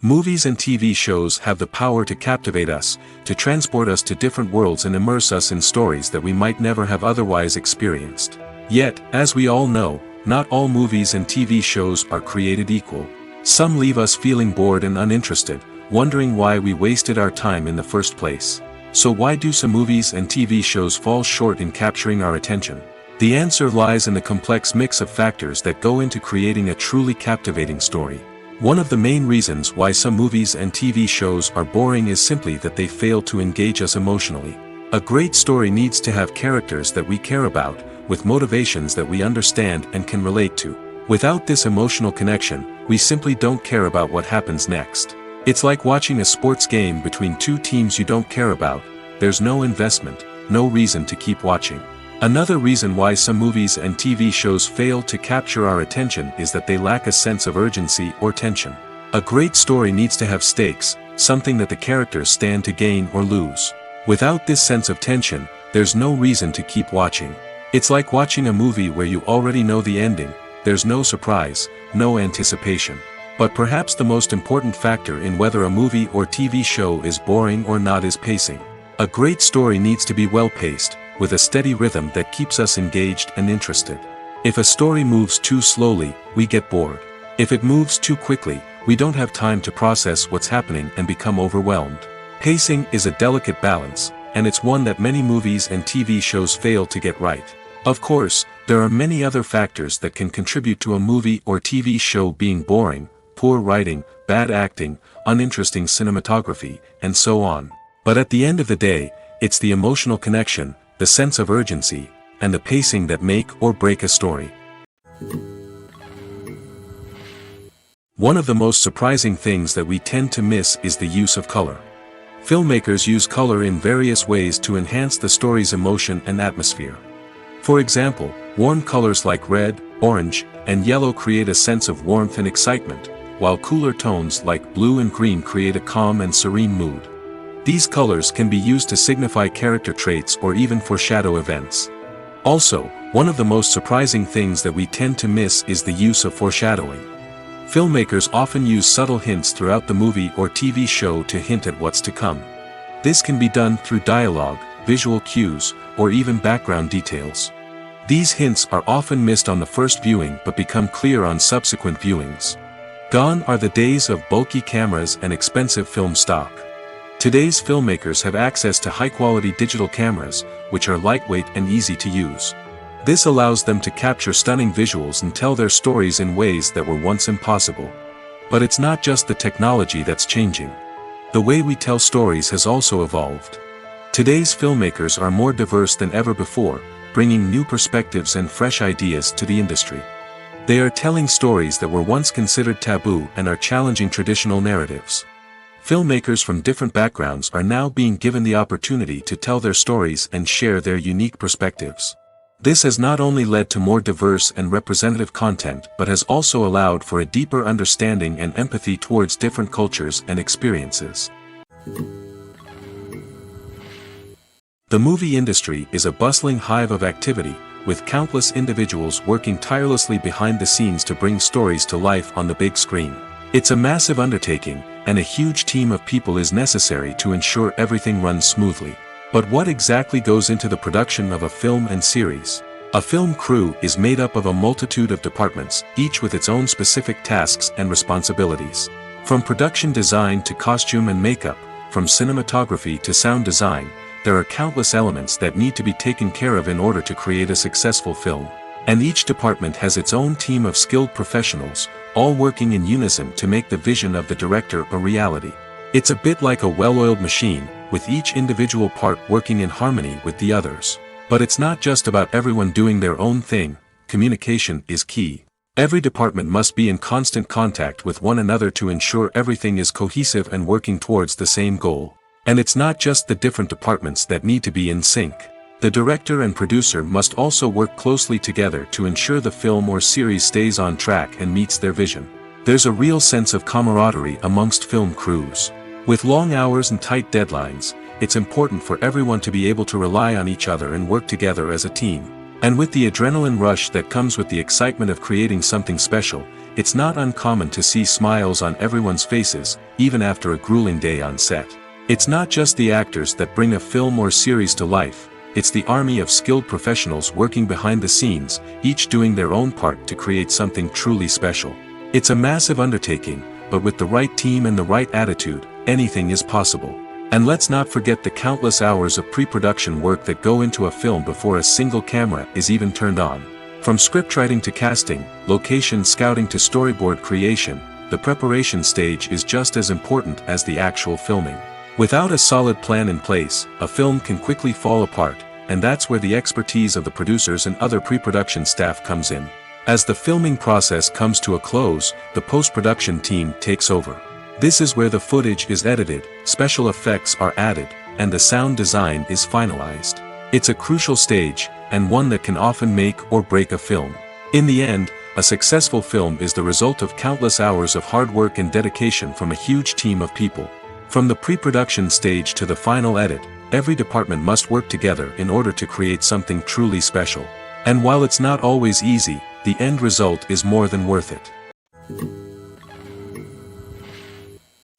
Movies and TV shows have the power to captivate us, to transport us to different worlds and immerse us in stories that we might never have otherwise experienced. Yet, as we all know, not all movies and TV shows are created equal. Some leave us feeling bored and uninterested, wondering why we wasted our time in the first place. So why do some movies and TV shows fall short in capturing our attention? The answer lies in the complex mix of factors that go into creating a truly captivating story. One of the main reasons why some movies and TV shows are boring is simply that they fail to engage us emotionally. A great story needs to have characters that we care about, with motivations that we understand and can relate to. Without this emotional connection, we simply don't care about what happens next. It's like watching a sports game between two teams you don't care about. There's no investment, no reason to keep watching. Another reason why some movies and TV shows fail to capture our attention is that they lack a sense of urgency or tension. A great story needs to have stakes, something that the characters stand to gain or lose. Without this sense of tension, there's no reason to keep watching. It's like watching a movie where you already know the ending. There's no surprise, no anticipation. But perhaps the most important factor in whether a movie or TV show is boring or not is pacing. A great story needs to be well-paced, with a steady rhythm that keeps us engaged and interested. If a story moves too slowly, we get bored. If it moves too quickly, we don't have time to process what's happening and become overwhelmed. Pacing is a delicate balance, and it's one that many movies and TV shows fail to get right. Of course, there are many other factors that can contribute to a movie or TV show being boring: poor writing, bad acting, uninteresting cinematography, and so on. But at the end of the day, it's the emotional connection, the sense of urgency, and the pacing that make or break a story. One of the most surprising things that we tend to miss is the use of color. Filmmakers use color in various ways to enhance the story's emotion and atmosphere. For example, warm colors like red, orange, and yellow create a sense of warmth and excitement, while cooler tones like blue and green create a calm and serene mood. These colors can be used to signify character traits or even foreshadow events. Also, one of the most surprising things that we tend to miss is the use of foreshadowing. Filmmakers often use subtle hints throughout the movie or TV show to hint at what's to come. This can be done through dialogue, visual cues, or even background details. These hints are often missed on the first viewing but become clear on subsequent viewings. Gone are the days of bulky cameras and expensive film stock. Today's filmmakers have access to high-quality digital cameras, which are lightweight and easy to use. This allows them to capture stunning visuals and tell their stories in ways that were once impossible. But it's not just the technology that's changing. The way we tell stories has also evolved. Today's filmmakers are more diverse than ever before, bringing new perspectives and fresh ideas to the industry. They are telling stories that were once considered taboo and are challenging traditional narratives. Filmmakers from different backgrounds are now being given the opportunity to tell their stories and share their unique perspectives. This has not only led to more diverse and representative content but has also allowed for a deeper understanding and empathy towards different cultures and experiences. The movie industry is a bustling hive of activity, with countless individuals working tirelessly behind the scenes to bring stories to life on the big screen. It's a massive undertaking, and a huge team of people is necessary to ensure everything runs smoothly. But what exactly goes into the production of a film and series? A film crew is made up of a multitude of departments, each with its own specific tasks and responsibilities. From production design to costume and makeup, from cinematography to sound design, there are countless elements that need to be taken care of in order to create a successful film. And each department has its own team of skilled professionals, all working in unison to make the vision of the director a reality. It's a bit like a well-oiled machine, with each individual part working in harmony with the others. But it's not just about everyone doing their own thing. Communication is key. Every department must be in constant contact with one another to ensure everything is cohesive and working towards the same goal. And it's not just the different departments that need to be in sync. The director and producer must also work closely together to ensure the film or series stays on track and meets their vision. There's a real sense of camaraderie amongst film crews. With long hours and tight deadlines, it's important for everyone to be able to rely on each other and work together as a team. And with the adrenaline rush that comes with the excitement of creating something special, it's not uncommon to see smiles on everyone's faces, even after a grueling day on set. It's not just the actors that bring a film or series to life, it's the army of skilled professionals working behind the scenes, each doing their own part to create something truly special. It's a massive undertaking, but with the right team and the right attitude, anything is possible. And let's not forget the countless hours of pre-production work that go into a film before a single camera is even turned on. From scriptwriting to casting, location scouting to storyboard creation, the preparation stage is just as important as the actual filming. Without a solid plan in place, a film can quickly fall apart, and that's where the expertise of the producers and other pre-production staff comes in. As the filming process comes to a close, the post-production team takes over. This is where the footage is edited, special effects are added, and the sound design is finalized. It's a crucial stage, and one that can often make or break a film. In the end, a successful film is the result of countless hours of hard work and dedication from a huge team of people. From the pre-production stage to the final edit, every department must work together in order to create something truly special. And while it's not always easy, the end result is more than worth it.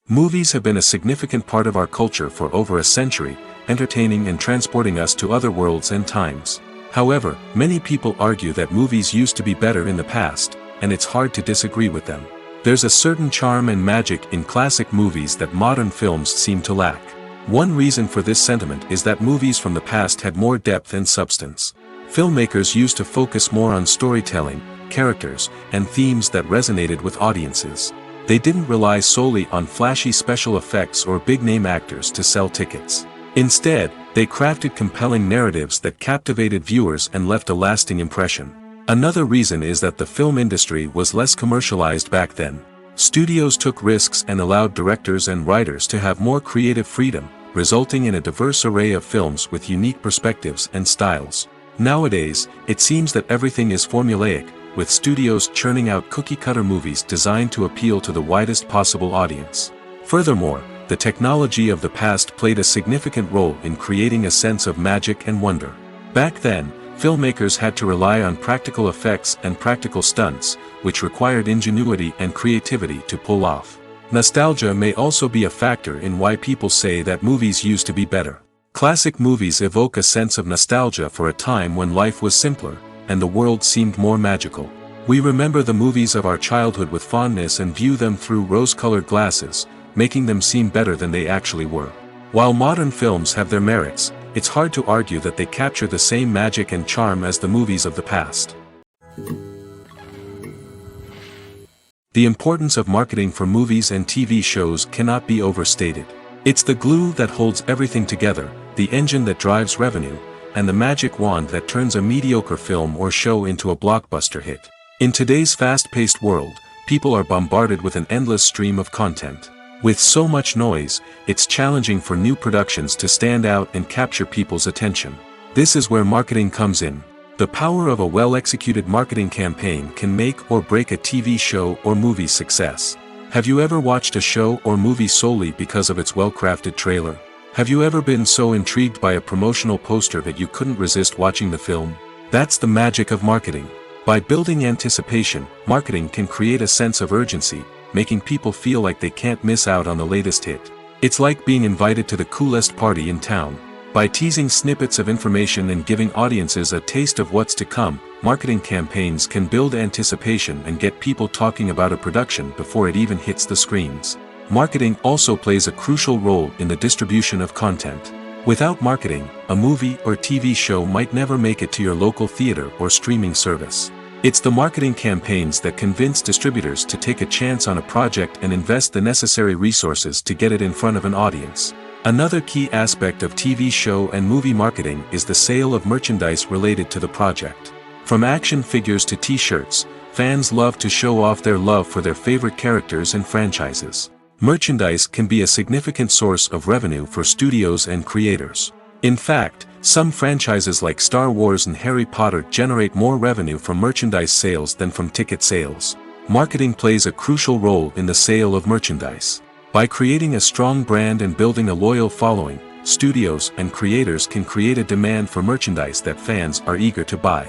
Movies have been a significant part of our culture for over a century, entertaining and transporting us to other worlds and times. However, many people argue that movies used to be better in the past, and it's hard to disagree with them. There's a certain charm and magic in classic movies that modern films seem to lack. One reason for this sentiment is that movies from the past had more depth and substance. Filmmakers used to focus more on storytelling, characters, and themes that resonated with audiences. They didn't rely solely on flashy special effects or big-name actors to sell tickets. Instead, they crafted compelling narratives that captivated viewers and left a lasting impression. Another reason is that the film industry was less commercialized back then. Studios took risks and allowed directors and writers to have more creative freedom, resulting in a diverse array of films with unique perspectives and styles. Nowadays, it seems that everything is formulaic, with studios churning out cookie-cutter movies designed to appeal to the widest possible audience. Furthermore, the technology of the past played a significant role in creating a sense of magic and wonder. Back then, filmmakers had to rely on practical effects and practical stunts, which required ingenuity and creativity to pull off. Nostalgia may also be a factor in why people say that movies used to be better. Classic movies evoke a sense of nostalgia for a time when life was simpler, and the world seemed more magical. We remember the movies of our childhood with fondness and view them through rose-colored glasses, making them seem better than they actually were. While modern films have their merits, it's hard to argue that they capture the same magic and charm as the movies of the past. The importance of marketing for movies and TV shows cannot be overstated. It's the glue that holds everything together, the engine that drives revenue, and the magic wand that turns a mediocre film or show into a blockbuster hit. In today's fast-paced world, people are bombarded with an endless stream of content. With so much noise, it's challenging for new productions to stand out and capture people's attention. This is where marketing comes in. The power of a well-executed marketing campaign can make or break a TV show or movie's success. Have you ever watched a show or movie solely because of its well-crafted trailer? Have you ever been so intrigued by a promotional poster that you couldn't resist watching the film? That's the magic of marketing. By building anticipation, marketing can create a sense of urgency, making people feel like they can't miss out on the latest hit. It's like being invited to the coolest party in town. By teasing snippets of information and giving audiences a taste of what's to come, marketing campaigns can build anticipation and get people talking about a production before it even hits the screens. Marketing also plays a crucial role in the distribution of content. Without marketing, a movie or TV show might never make it to your local theater or streaming service. It's the marketing campaigns that convince distributors to take a chance on a project and invest the necessary resources to get it in front of an audience. Another key aspect of TV show and movie marketing is the sale of merchandise related to the project. From action figures to t-shirts, fans love to show off their love for their favorite characters and franchises. Merchandise can be a significant source of revenue for studios and creators. In fact, some franchises like Star Wars and Harry Potter generate more revenue from merchandise sales than from ticket sales. Marketing plays a crucial role in the sale of merchandise. By creating a strong brand and building a loyal following, studios and creators can create a demand for merchandise that fans are eager to buy.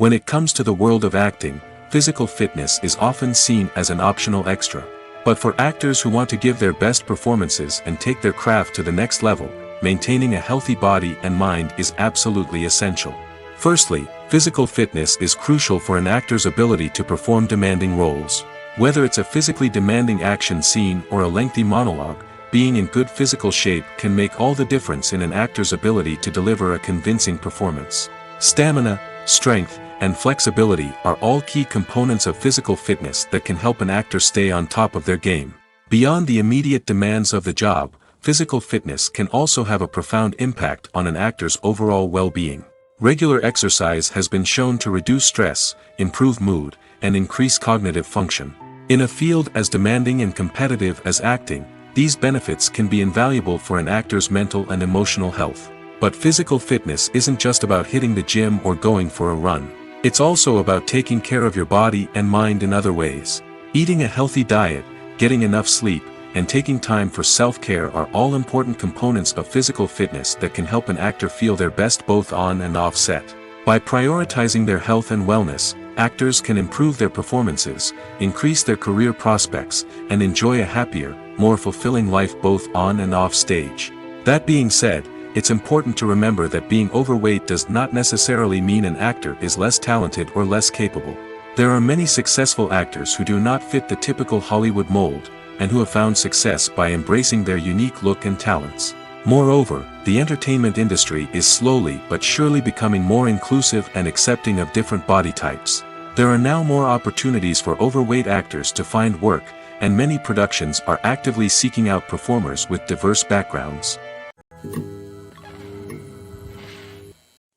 When it comes to the world of acting, physical fitness is often seen as an optional extra. But for actors who want to give their best performances and take their craft to the next level, maintaining a healthy body and mind is absolutely essential. Firstly, physical fitness is crucial for an actor's ability to perform demanding roles. Whether it's a physically demanding action scene or a lengthy monologue, being in good physical shape can make all the difference in an actor's ability to deliver a convincing performance. Stamina, strength, and flexibility are all key components of physical fitness that can help an actor stay on top of their game. Beyond the immediate demands of the job, physical fitness can also have a profound impact on an actor's overall well-being. Regular exercise has been shown to reduce stress, improve mood, and increase cognitive function. In a field as demanding and competitive as acting, these benefits can be invaluable for an actor's mental and emotional health. But physical fitness isn't just about hitting the gym or going for a run. It's also about taking care of your body and mind in other ways. Eating a healthy diet, getting enough sleep, and taking time for self-care are all important components of physical fitness that can help an actor feel their best both on and off set. By prioritizing their health and wellness, actors can improve their performances, increase their career prospects, and enjoy a happier, more fulfilling life both on and off stage. That being said, it's important to remember that being overweight does not necessarily mean an actor is less talented or less capable. There are many successful actors who do not fit the typical Hollywood mold, and who have found success by embracing their unique look and talents. Moreover, the entertainment industry is slowly but surely becoming more inclusive and accepting of different body types. There are now more opportunities for overweight actors to find work, and many productions are actively seeking out performers with diverse backgrounds.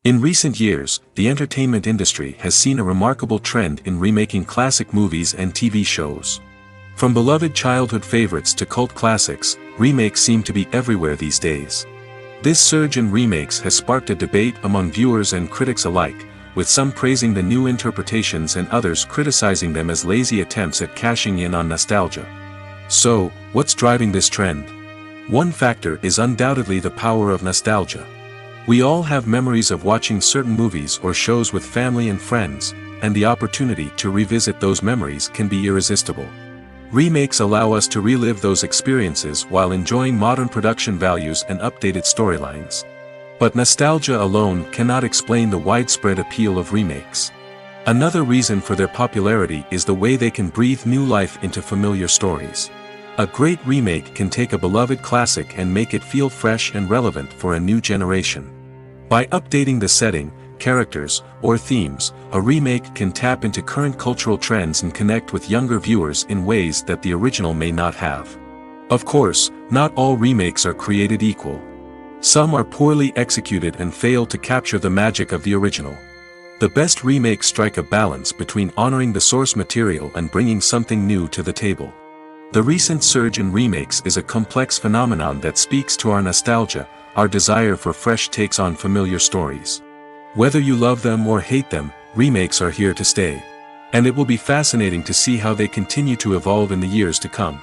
In recent years, the entertainment industry has seen a remarkable trend in remaking classic movies and TV shows. From beloved childhood favorites to cult classics, remakes seem to be everywhere these days. This surge in remakes has sparked a debate among viewers and critics alike, with some praising the new interpretations and others criticizing them as lazy attempts at cashing in on nostalgia. So, what's driving this trend? One factor is undoubtedly the power of nostalgia. We all have memories of watching certain movies or shows with family and friends, and the opportunity to revisit those memories can be irresistible. Remakes allow us to relive those experiences while enjoying modern production values and updated storylines. But nostalgia alone cannot explain the widespread appeal of remakes. Another reason for their popularity is the way they can breathe new life into familiar stories. A great remake can take a beloved classic and make it feel fresh and relevant for a new generation. By updating the setting, characters, or themes, a remake can tap into current cultural trends and connect with younger viewers in ways that the original may not have. Of course, not all remakes are created equal. Some are poorly executed and fail to capture the magic of the original. The best remakes strike a balance between honoring the source material and bringing something new to the table. The recent surge in remakes is a complex phenomenon that speaks to our nostalgia, our desire for fresh takes on familiar stories. Whether you love them or hate them, remakes are here to stay. And it will be fascinating to see how they continue to evolve in the years to come.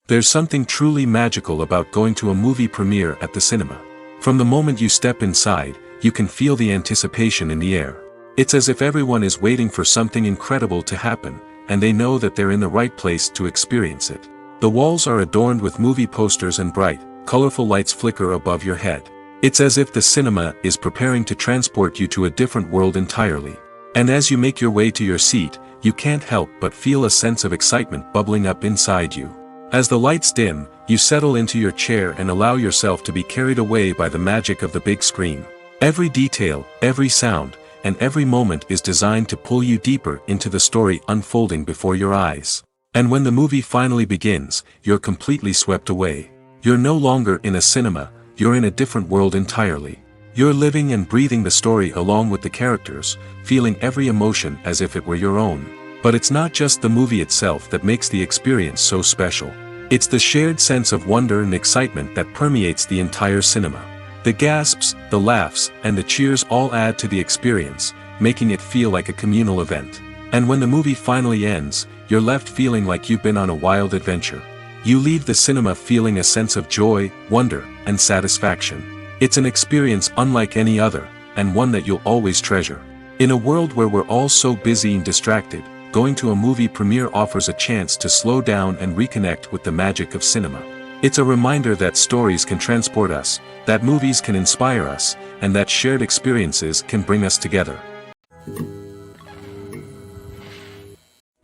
There's something truly magical about going to a movie premiere at the cinema. From the moment you step inside, you can feel the anticipation in the air. It's as if everyone is waiting for something incredible to happen, and they know that they're in the right place to experience it. The walls are adorned with movie posters and bright, colorful lights flicker above your head. It's as if the cinema is preparing to transport you to a different world entirely. And as you make your way to your seat, you can't help but feel a sense of excitement bubbling up inside you. As the lights dim, you settle into your chair and allow yourself to be carried away by the magic of the big screen. Every detail, every sound, and every moment is designed to pull you deeper into the story unfolding before your eyes. And when the movie finally begins, you're completely swept away. You're no longer in a cinema, you're in a different world entirely. You're living and breathing the story along with the characters, feeling every emotion as if it were your own. But it's not just the movie itself that makes the experience so special. It's the shared sense of wonder and excitement that permeates the entire cinema. The gasps, the laughs, and the cheers all add to the experience, making it feel like a communal event. And when the movie finally ends, you're left feeling like you've been on a wild adventure. You leave the cinema feeling a sense of joy, wonder, and satisfaction. It's an experience unlike any other, and one that you'll always treasure. In a world where we're all so busy and distracted, going to a movie premiere offers a chance to slow down and reconnect with the magic of cinema. It's a reminder that stories can transport us, that movies can inspire us, and that shared experiences can bring us together.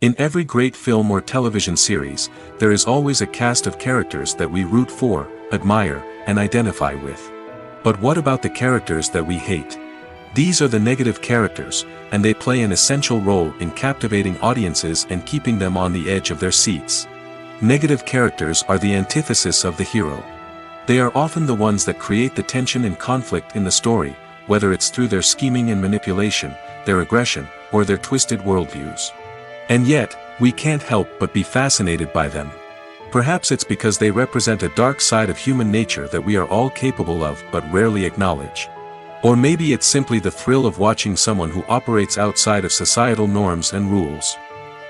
In every great film or television series, there is always a cast of characters that we root for, admire, and identify with. But what about the characters that we hate? These are the negative characters, and they play an essential role in captivating audiences and keeping them on the edge of their seats. Negative characters are the antithesis of the hero. They are often the ones that create the tension and conflict in the story, whether it's through their scheming and manipulation, their aggression, or their twisted worldviews. And yet, we can't help but be fascinated by them. Perhaps it's because they represent a dark side of human nature that we are all capable of but rarely acknowledge. Or maybe it's simply the thrill of watching someone who operates outside of societal norms and rules.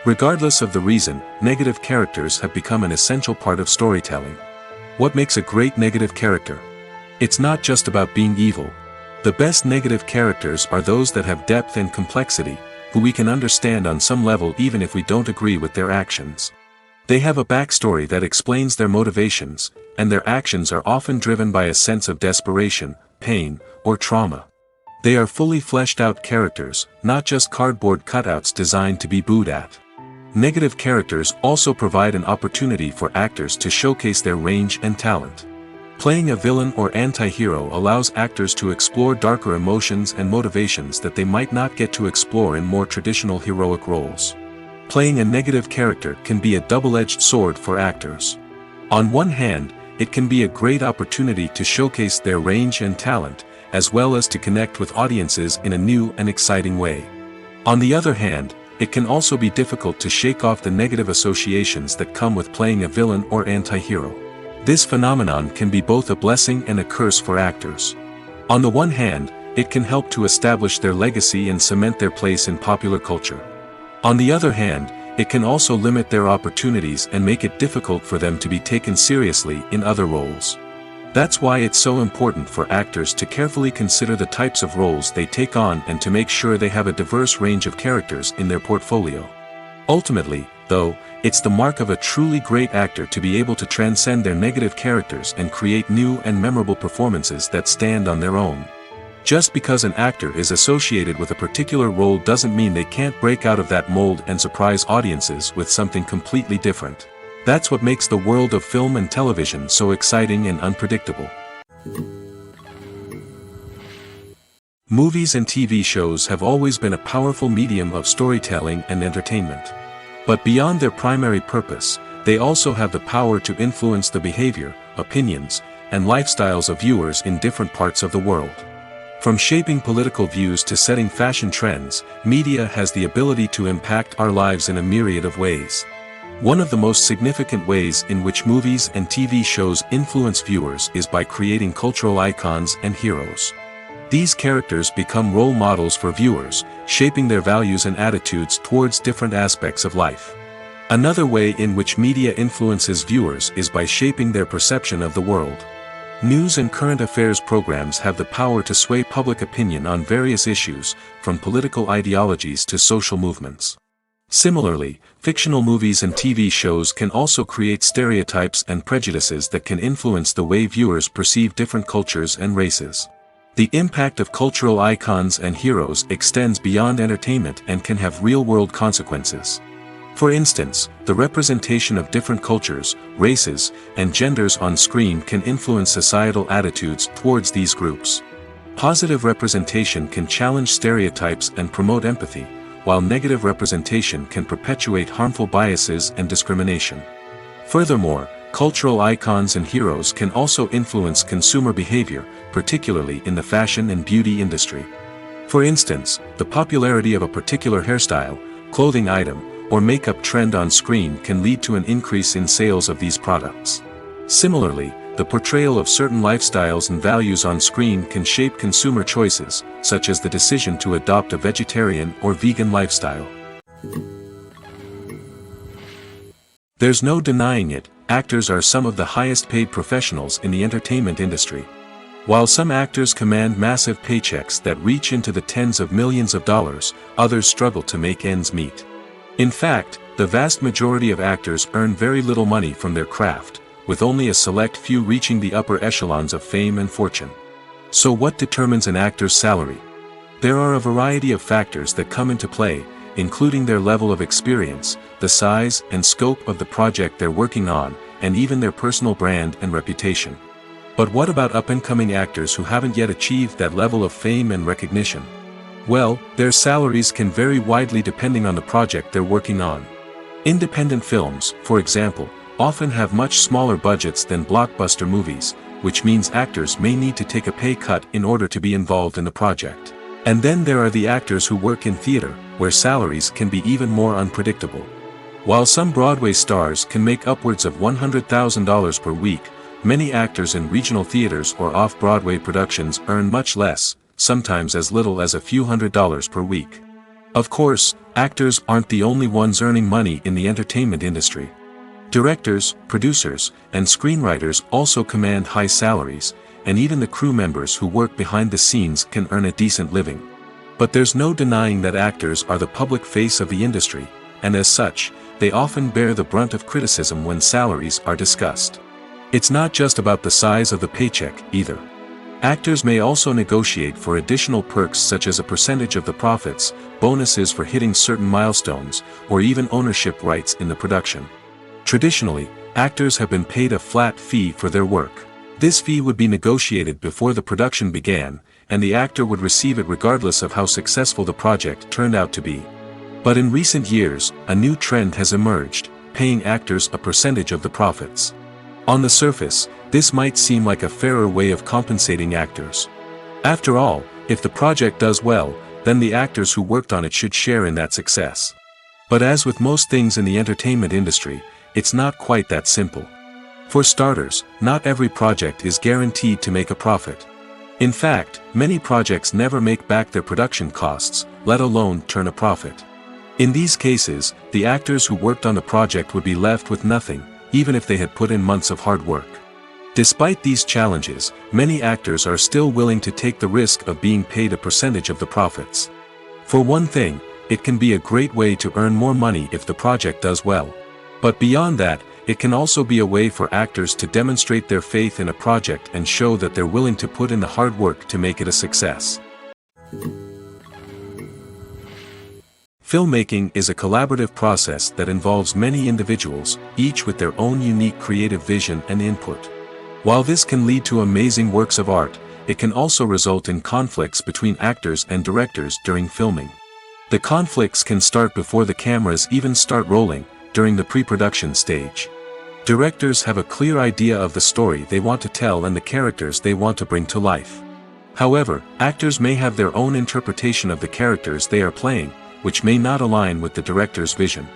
Regardless of the reason, negative characters have become an essential part of storytelling. What makes a great negative character? It's not just about being evil. The best negative characters are those that have depth and complexity, who we can understand on some level even if we don't agree with their actions. They have a backstory that explains their motivations, and their actions are often driven by a sense of desperation, pain, or trauma. They are fully fleshed out characters, not just cardboard cutouts designed to be booed at. Negative characters also provide an opportunity for actors to showcase their range and talent. Playing a villain or anti-hero allows actors to explore darker emotions and motivations that they might not get to explore in more traditional heroic roles. Playing a negative character can be a double-edged sword for actors. On one hand, it can be a great opportunity to showcase their range and talent, as well as to connect with audiences in a new and exciting way. On the other hand, it can also be difficult to shake off the negative associations that come with playing a villain or anti-hero. This phenomenon can be both a blessing and a curse for actors. On the one hand, it can help to establish their legacy and cement their place in popular culture. On the other hand, it can also limit their opportunities and make it difficult for them to be taken seriously in other roles. That's why it's so important for actors to carefully consider the types of roles they take on and to make sure they have a diverse range of characters in their portfolio. Ultimately, though, it's the mark of a truly great actor to be able to transcend their negative characters and create new and memorable performances that stand on their own. Just because an actor is associated with a particular role doesn't mean they can't break out of that mold and surprise audiences with something completely different. That's what makes the world of film and television so exciting and unpredictable. Movies and TV shows have always been a powerful medium of storytelling and entertainment. But beyond their primary purpose, they also have the power to influence the behavior, opinions, and lifestyles of viewers in different parts of the world. From shaping political views to setting fashion trends, media has the ability to impact our lives in a myriad of ways. One of the most significant ways in which movies and TV shows influence viewers is by creating cultural icons and heroes. These characters become role models for viewers, shaping their values and attitudes towards different aspects of life. Another way in which media influences viewers is by shaping their perception of the world. News and current affairs programs have the power to sway public opinion on various issues, from political ideologies to social movements. Similarly, fictional movies and TV shows can also create stereotypes and prejudices that can influence the way viewers perceive different cultures and races. The impact of cultural icons and heroes extends beyond entertainment and can have real-world consequences. For instance, the representation of different cultures, races, and genders on screen can influence societal attitudes towards these groups. Positive representation can challenge stereotypes and promote empathy, while negative representation can perpetuate harmful biases and discrimination. Furthermore, Cultural icons and heroes can also influence consumer behavior, particularly in the fashion and beauty industry. For instance, the popularity of a particular hairstyle, clothing item, or makeup trend on screen can lead to an increase in sales of these products. Similarly, the portrayal of certain lifestyles and values on screen can shape consumer choices, such as the decision to adopt a vegetarian or vegan lifestyle. There's no denying it, actors are some of the highest paid professionals in the entertainment industry. While some actors command massive paychecks that reach into the tens of millions of dollars, others struggle to make ends meet. In fact, the vast majority of actors earn very little money from their craft, with only a select few reaching the upper echelons of fame and fortune. So what determines an actor's salary? There are a variety of factors that come into play, including their level of experience, the size and scope of the project they're working on, and even their personal brand and reputation. But what about up-and-coming actors who haven't yet achieved that level of fame and recognition? Well, their salaries can vary widely depending on the project they're working on. Independent films, for example, often have much smaller budgets than blockbuster movies, which means actors may need to take a pay cut in order to be involved in the project. And then there are the actors who work in theater, where salaries can be even more unpredictable. While some Broadway stars can make upwards of $100,000 per week, many actors in regional theaters or off-Broadway productions earn much less, sometimes as little as a few $100s per week. Of course, actors aren't the only ones earning money in the entertainment industry. Directors, producers, and screenwriters also command high salaries, and even the crew members who work behind the scenes can earn a decent living. But there's no denying that actors are the public face of the industry, and as such, they often bear the brunt of criticism when salaries are discussed. It's not just about the size of the paycheck, either. Actors may also negotiate for additional perks such as a percentage of the profits, bonuses for hitting certain milestones, or even ownership rights in the production. Traditionally, actors have been paid a flat fee for their work. This fee would be negotiated before the production began, and the actor would receive it regardless of how successful the project turned out to be. But in recent years, a new trend has emerged, paying actors a percentage of the profits. On the surface, this might seem like a fairer way of compensating actors. After all, if the project does well, then the actors who worked on it should share in that success. But as with most things in the entertainment industry, it's not quite that simple. For starters, not every project is guaranteed to make a profit. In fact, many projects never make back their production costs, let alone turn a profit. In these cases, the actors who worked on the project would be left with nothing, even if they had put in months of hard work. Despite these challenges, many actors are still willing to take the risk of being paid a percentage of the profits. For one thing, it can be a great way to earn more money if the project does well. But beyond that, it can also be a way for actors to demonstrate their faith in a project and show that they're willing to put in the hard work to make it a success. Filmmaking is a collaborative process that involves many individuals, each with their own unique creative vision and input. While this can lead to amazing works of art, it can also result in conflicts between actors and directors during filming. The conflicts can start before the cameras even start rolling, during the pre-production stage. Directors have a clear idea of the story they want to tell and the characters they want to bring to life. However, actors may have their own interpretation of the characters they are playing, which may not align with the director's vision.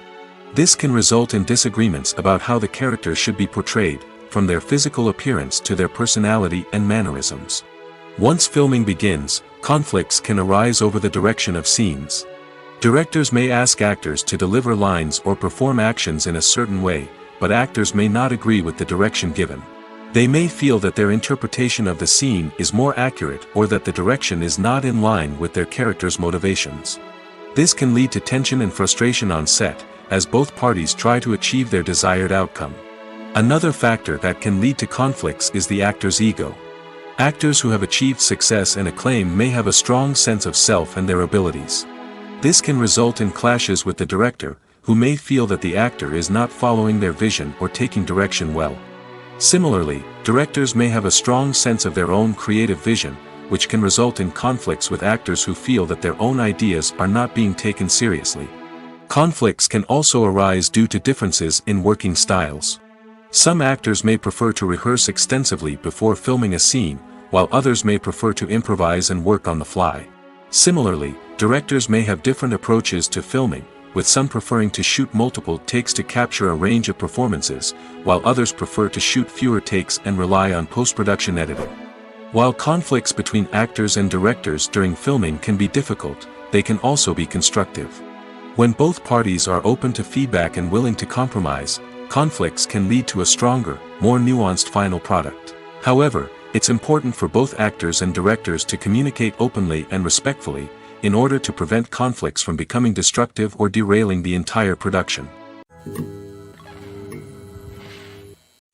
This can result in disagreements about how the characters should be portrayed, from their physical appearance to their personality and mannerisms. Once filming begins, conflicts can arise over the direction of scenes. Directors may ask actors to deliver lines or perform actions in a certain way, but actors may not agree with the direction given. They may feel that their interpretation of the scene is more accurate or that the direction is not in line with their character's motivations. This can lead to tension and frustration on set, as both parties try to achieve their desired outcome. Another factor that can lead to conflicts is the actor's ego. Actors who have achieved success and acclaim may have a strong sense of self and their abilities. This can result in clashes with the director, who may feel that the actor is not following their vision or taking direction well. Similarly, directors may have a strong sense of their own creative vision, which can result in conflicts with actors who feel that their own ideas are not being taken seriously. Conflicts can also arise due to differences in working styles. Some actors may prefer to rehearse extensively before filming a scene, while others may prefer to improvise and work on the fly. Similarly, directors may have different approaches to filming, with some preferring to shoot multiple takes to capture a range of performances, while others prefer to shoot fewer takes and rely on post-production editing. While conflicts between actors and directors during filming can be difficult, they can also be constructive. When both parties are open to feedback and willing to compromise, conflicts can lead to a stronger, more nuanced final product. However, it's important for both actors and directors to communicate openly and respectfully, in order to prevent conflicts from becoming destructive or derailing the entire production.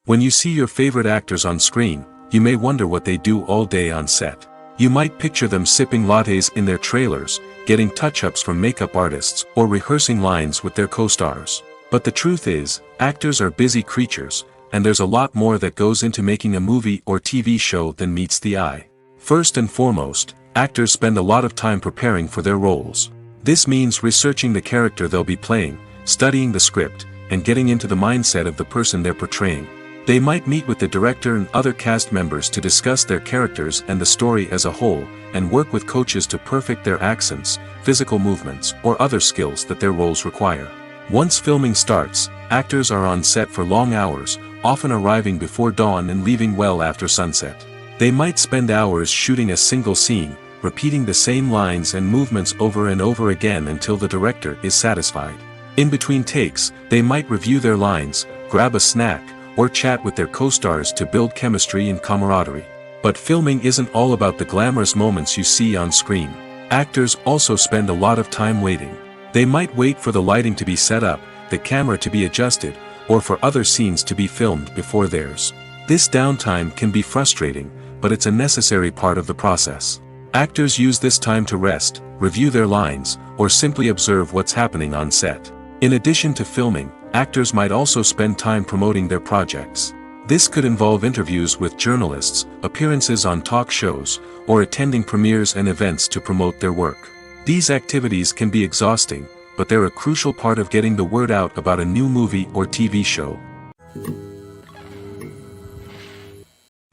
When you see your favorite actors on screen, you may wonder what they do all day on set. You might picture them sipping lattes in their trailers, getting touch-ups from makeup artists, or rehearsing lines with their co-stars. But the truth is, actors are busy creatures, and there's a lot more that goes into making a movie or TV show than meets the eye. First and foremost, actors spend a lot of time preparing for their roles. This means researching the character they'll be playing, studying the script, and getting into the mindset of the person they're portraying. They might meet with the director and other cast members to discuss their characters and the story as a whole, and work with coaches to perfect their accents, physical movements, or other skills that their roles require. Once filming starts, actors are on set for long hours, often arriving before dawn and leaving well after sunset. They might spend hours shooting a single scene, repeating the same lines and movements over and over again until the director is satisfied. In between takes, they might review their lines, grab a snack, or chat with their co-stars to build chemistry and camaraderie. But filming isn't all about the glamorous moments you see on screen. Actors also spend a lot of time waiting. They might wait for the lighting to be set up, the camera to be adjusted, or for other scenes to be filmed before theirs. This downtime can be frustrating, but it's a necessary part of the process. Actors use this time to rest, review their lines, or simply observe what's happening on set. In addition to filming, actors might also spend time promoting their projects. This could involve interviews with journalists, appearances on talk shows, or attending premieres and events to promote their work. These activities can be exhausting, but they're a crucial part of getting the word out about a new movie or TV show.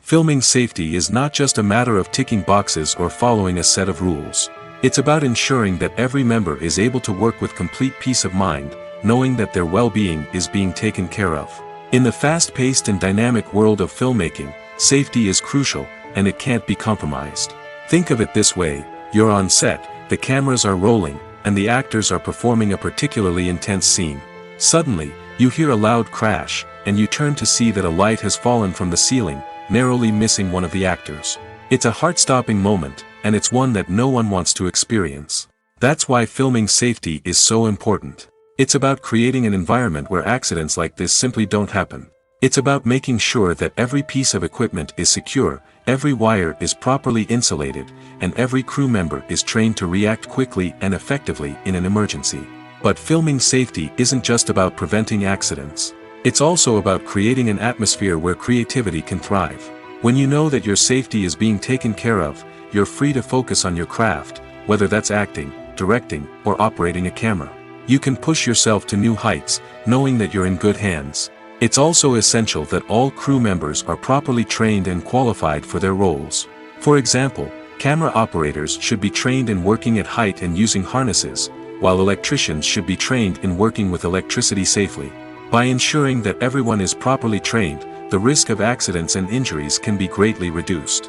Filming safety is not just a matter of ticking boxes or following a set of rules. It's about ensuring that every member is able to work with complete peace of mind, knowing that their well-being is being taken care of. In the fast-paced and dynamic world of filmmaking, safety is crucial, and it can't be compromised. Think of it this way: you're on set, the cameras are rolling, and the actors are performing a particularly intense scene. Suddenly, you hear a loud crash, and you turn to see that a light has fallen from the ceiling, narrowly missing one of the actors. It's a heart-stopping moment, and it's one that no one wants to experience. That's why filming safety is so important. It's about creating an environment where accidents like this simply don't happen. It's about making sure that every piece of equipment is secure, every wire is properly insulated, and every crew member is trained to react quickly and effectively in an emergency. But filming safety isn't just about preventing accidents. It's also about creating an atmosphere where creativity can thrive. When you know that your safety is being taken care of, you're free to focus on your craft, whether that's acting, directing, or operating a camera. You can push yourself to new heights, knowing that you're in good hands. It's also essential that all crew members are properly trained and qualified for their roles. For example, camera operators should be trained in working at height and using harnesses, while electricians should be trained in working with electricity safely. By ensuring that everyone is properly trained, the risk of accidents and injuries can be greatly reduced.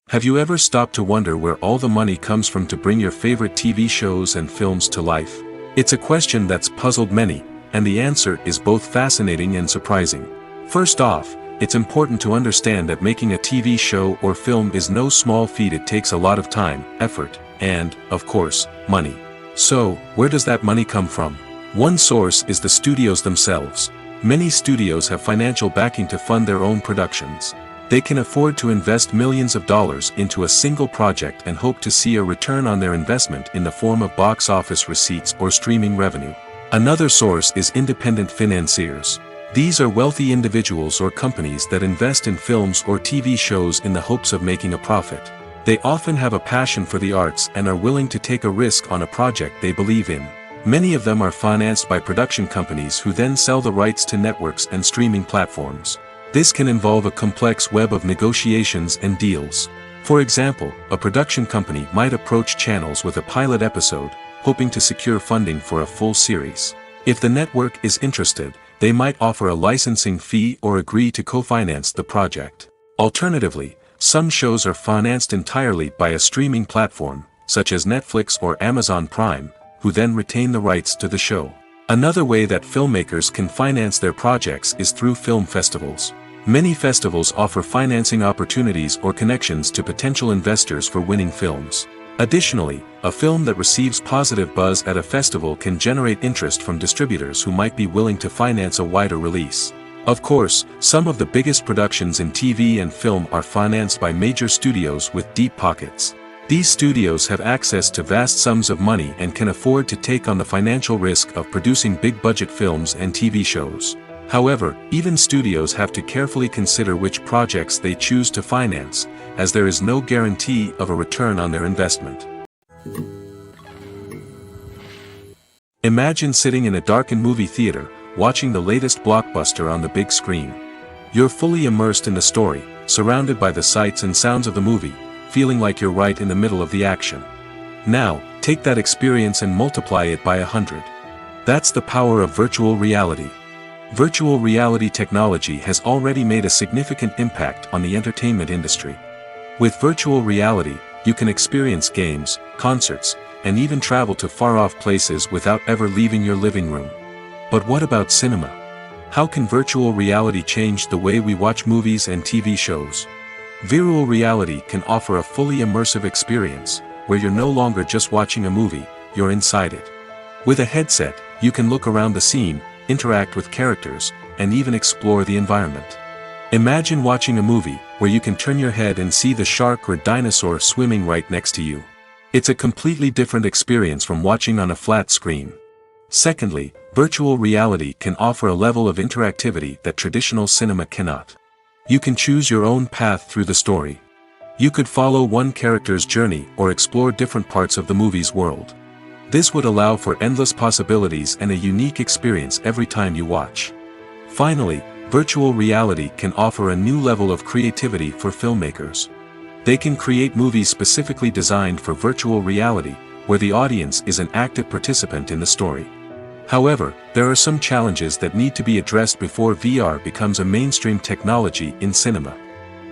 Have you ever stopped to wonder where all the money comes from to bring your favorite TV shows and films to life? It's a question that's puzzled many, and the answer is both fascinating and surprising. First off, it's important to understand that making a TV show or film is no small feat. It takes a lot of time, effort, and, of course, money. So, where does that money come from? One source is the studios themselves. Many studios have financial backing to fund their own productions. They can afford to invest millions of dollars into a single project and hope to see a return on their investment in the form of box office receipts or streaming revenue. Another source is independent financiers. These are wealthy individuals or companies that invest in films or TV shows in the hopes of making a profit. They often have a passion for the arts and are willing to take a risk on a project they believe in. Many of them are financed by production companies who then sell the rights to networks and streaming platforms. This can involve a complex web of negotiations and deals. For example, a production company might approach channels with a pilot episode, hoping to secure funding for a full series. If the network is interested, they might offer a licensing fee or agree to co-finance the project. Alternatively, some shows are financed entirely by a streaming platform, such as Netflix or Amazon Prime, who then retain the rights to the show. Another way that filmmakers can finance their projects is through film festivals. Many festivals offer financing opportunities or connections to potential investors for winning films. Additionally, a film that receives positive buzz at a festival can generate interest from distributors who might be willing to finance a wider release. Of course, some of the biggest productions in TV and film are financed by major studios with deep pockets. These studios have access to vast sums of money and can afford to take on the financial risk of producing big-budget films and TV shows. However, even studios have to carefully consider which projects they choose to finance, as there is no guarantee of a return on their investment. Imagine sitting in a darkened movie theater, watching the latest blockbuster on the big screen. You're fully immersed in the story, surrounded by the sights and sounds of the movie, feeling like you're right in the middle of the action. Now, take that experience and multiply it by 100. That's the power of virtual reality. Virtual reality technology has already made a significant impact on the entertainment industry. With virtual reality, you can experience games, concerts, and even travel to far-off places without ever leaving your living room. But what about cinema? How can virtual reality change the way we watch movies and TV shows? Virtual reality can offer a fully immersive experience, where you're no longer just watching a movie, you're inside it. With a headset, you can look around the scene, interact with characters, and even explore the environment. Imagine watching a movie where you can turn your head and see the shark or dinosaur swimming right next to you. It's a completely different experience from watching on a flat screen. Secondly, virtual reality can offer a level of interactivity that traditional cinema cannot. You can choose your own path through the story. You could follow one character's journey or explore different parts of the movie's world. This would allow for endless possibilities and a unique experience every time you watch. Finally, virtual reality can offer a new level of creativity for filmmakers. They can create movies specifically designed for virtual reality, where the audience is an active participant in the story. However, there are some challenges that need to be addressed before VR becomes a mainstream technology in cinema.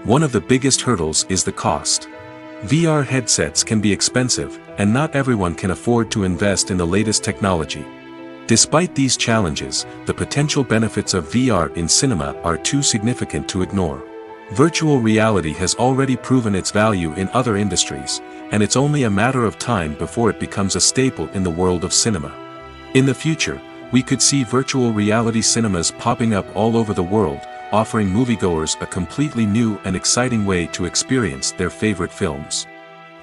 One of the biggest hurdles is the cost. VR headsets can be expensive, and not everyone can afford to invest in the latest technology. Despite these challenges, the potential benefits of VR in cinema are too significant to ignore. Virtual reality has already proven its value in other industries, and it's only a matter of time before it becomes a staple in the world of cinema. In the future, we could see virtual reality cinemas popping up all over the world, offering moviegoers a completely new and exciting way to experience their favorite films.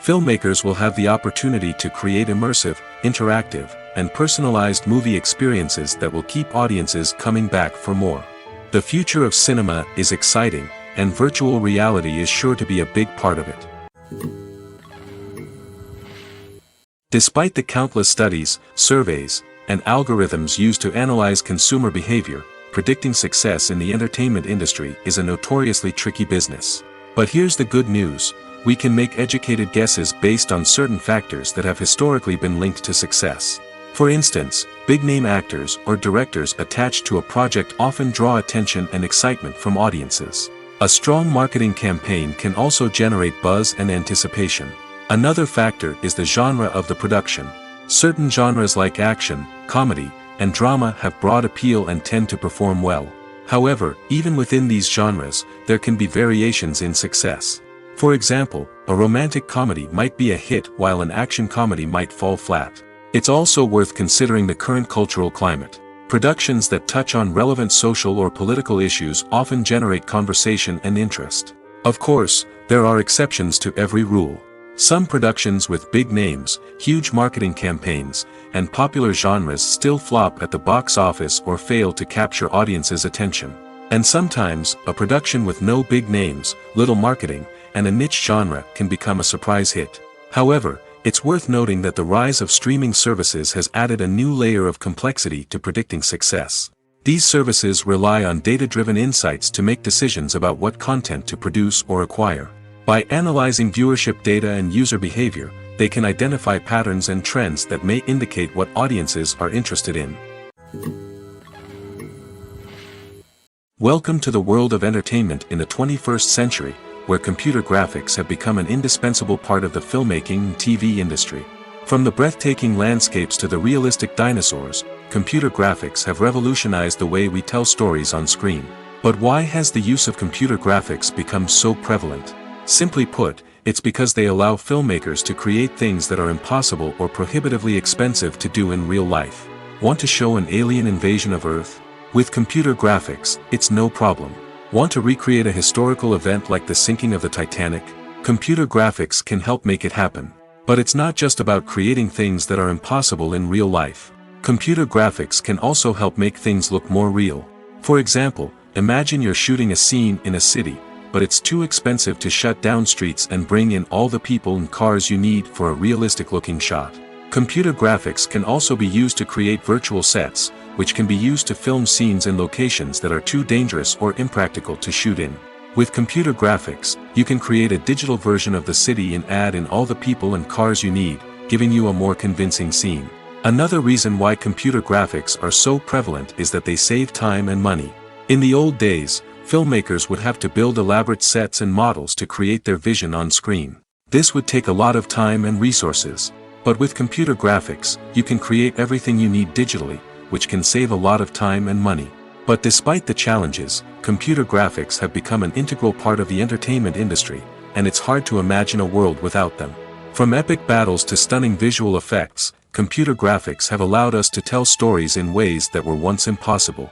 Filmmakers will have the opportunity to create immersive, interactive, and personalized movie experiences that will keep audiences coming back for more. The future of cinema is exciting, and virtual reality is sure to be a big part of it. Despite the countless studies, surveys, and algorithms used to analyze consumer behavior, predicting success in the entertainment industry is a notoriously tricky business. But here's the good news: we can make educated guesses based on certain factors that have historically been linked to success. For instance, big-name actors or directors attached to a project often draw attention and excitement from audiences. A strong marketing campaign can also generate buzz and anticipation. Another factor is the genre of the production. Certain genres like action, comedy, and drama have broad appeal and tend to perform well. However, even within these genres, there can be variations in success. For example, a romantic comedy might be a hit while an action comedy might fall flat. It's also worth considering the current cultural climate. Productions that touch on relevant social or political issues often generate conversation and interest. Of course, there are exceptions to every rule. Some productions with big names, huge marketing campaigns, and popular genres still flop at the box office or fail to capture audiences' attention. And sometimes, a production with no big names, little marketing, and a niche genre can become a surprise hit. However, It's worth noting that the rise of streaming services has added a new layer of complexity to predicting success. These services rely on data-driven insights to make decisions about what content to produce or acquire. By analyzing viewership data and user behavior, they can identify patterns and trends that may indicate what audiences are interested in. Welcome to the world of entertainment in the 21st century, where computer graphics have become an indispensable part of the filmmaking and TV industry. From the breathtaking landscapes to the realistic dinosaurs, computer graphics have revolutionized the way we tell stories on screen. But why has the use of computer graphics become so prevalent? Simply put, it's because they allow filmmakers to create things that are impossible or prohibitively expensive to do in real life. Want to show an alien invasion of Earth? With computer graphics, it's no problem. Want to recreate a historical event like the sinking of the Titanic? Computer graphics can help make it happen. But it's not just about creating things that are impossible in real life. Computer graphics can also help make things look more real. For example, imagine you're shooting a scene in a city, but it's too expensive to shut down streets and bring in all the people and cars you need for a realistic-looking shot. Computer graphics can also be used to create virtual sets, which can be used to film scenes in locations that are too dangerous or impractical to shoot in. With computer graphics, you can create a digital version of the city and add in all the people and cars you need, giving you a more convincing scene. Another reason why computer graphics are so prevalent is that they save time and money. In the old days, filmmakers would have to build elaborate sets and models to create their vision on screen. This would take a lot of time and resources. But with computer graphics, you can create everything you need digitally, which can save a lot of time and money. But despite the challenges, computer graphics have become an integral part of the entertainment industry, and it's hard to imagine a world without them. From epic battles to stunning visual effects, computer graphics have allowed us to tell stories in ways that were once impossible.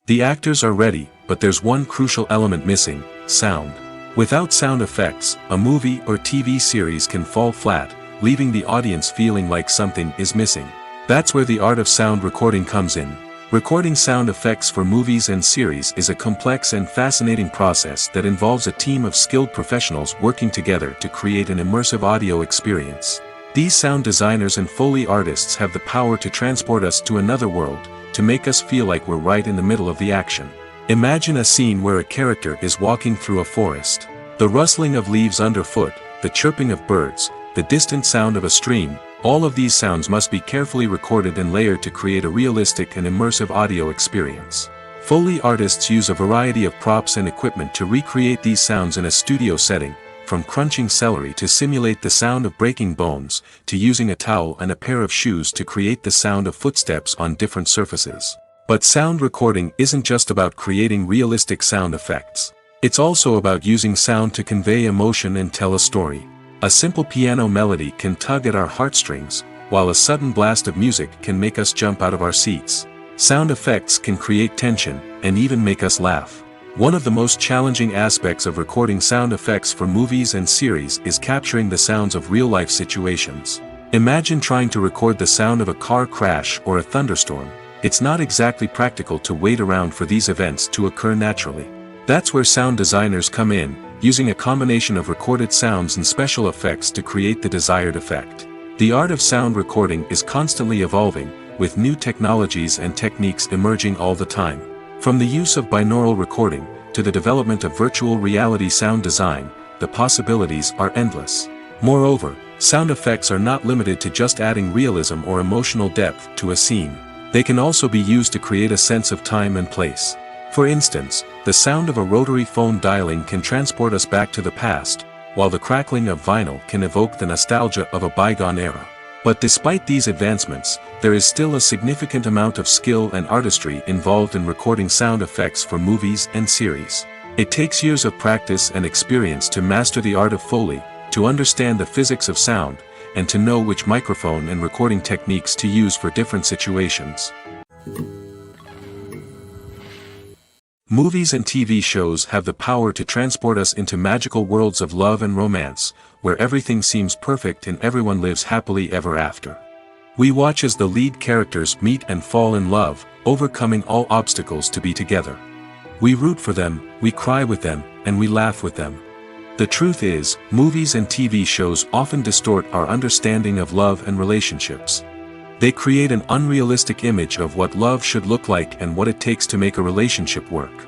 The actors are ready, but there's one crucial element missing: sound. Without sound effects, a movie or TV series can fall flat, leaving the audience feeling like something is missing. That's where the art of sound recording comes in. Recording sound effects for movies and series is a complex and fascinating process that involves a team of skilled professionals working together to create an immersive audio experience. These sound designers and Foley artists have the power to transport us to another world, to make us feel like we're right in the middle of the action. Imagine a scene where a character is walking through a forest. The rustling of leaves underfoot, the chirping of birds, the distant sound of a stream, all of these sounds must be carefully recorded and layered to create a realistic and immersive audio experience. Foley artists use a variety of props and equipment to recreate these sounds in a studio setting, from crunching celery to simulate the sound of breaking bones, to using a towel and a pair of shoes to create the sound of footsteps on different surfaces. But sound recording isn't just about creating realistic sound effects. It's also about using sound to convey emotion and tell a story. A simple piano melody can tug at our heartstrings, while a sudden blast of music can make us jump out of our seats. Sound effects can create tension, and even make us laugh. One of the most challenging aspects of recording sound effects for movies and series is capturing the sounds of real-life situations. Imagine trying to record the sound of a car crash or a thunderstorm. It's not exactly practical to wait around for these events to occur naturally. That's where sound designers come in, using a combination of recorded sounds and special effects to create the desired effect. The art of sound recording is constantly evolving, with new technologies and techniques emerging all the time. From the use of binaural recording, to the development of virtual reality sound design, the possibilities are endless. Moreover, sound effects are not limited to just adding realism or emotional depth to a scene. They can also be used to create a sense of time and place. For instance, the sound of a rotary phone dialing can transport us back to the past, while the crackling of vinyl can evoke the nostalgia of a bygone era. But despite these advancements, there is still a significant amount of skill and artistry involved in recording sound effects for movies and series. It takes years of practice and experience to master the art of Foley, to understand the physics of sound, and to know which microphone and recording techniques to use for different situations. Movies and TV shows have the power to transport us into magical worlds of love and romance, where everything seems perfect and everyone lives happily ever after. We watch as the lead characters meet and fall in love, overcoming all obstacles to be together. We root for them, we cry with them, and we laugh with them. The truth is, movies and TV shows often distort our understanding of love and relationships. They create an unrealistic image of what love should look like and what it takes to make a relationship work.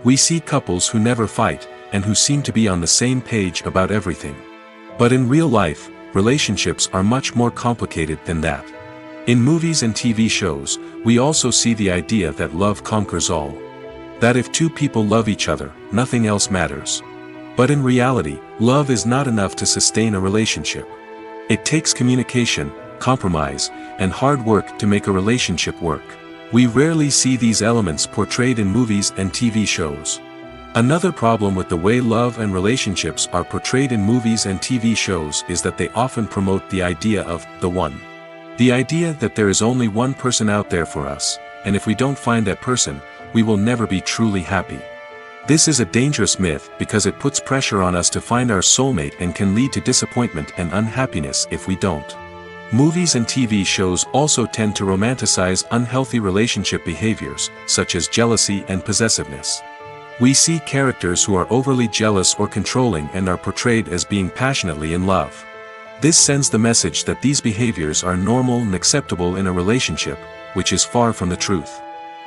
We see couples who never fight, and who seem to be on the same page about everything. But in real life, relationships are much more complicated than that. In movies and TV shows, we also see the idea that love conquers all. That if two people love each other, nothing else matters. But in reality, love is not enough to sustain a relationship. It takes communication, compromise, and hard work to make a relationship work. We rarely see these elements portrayed in movies and TV shows. Another problem with the way love and relationships are portrayed in movies and TV shows is that they often promote the idea of the one. The idea that there is only one person out there for us, and if we don't find that person, we will never be truly happy. This is a dangerous myth because it puts pressure on us to find our soulmate and can lead to disappointment and unhappiness if we don't. Movies and TV shows also tend to romanticize unhealthy relationship behaviors, such as jealousy and possessiveness. We see characters who are overly jealous or controlling and are portrayed as being passionately in love. This sends the message that these behaviors are normal and acceptable in a relationship, which is far from the truth.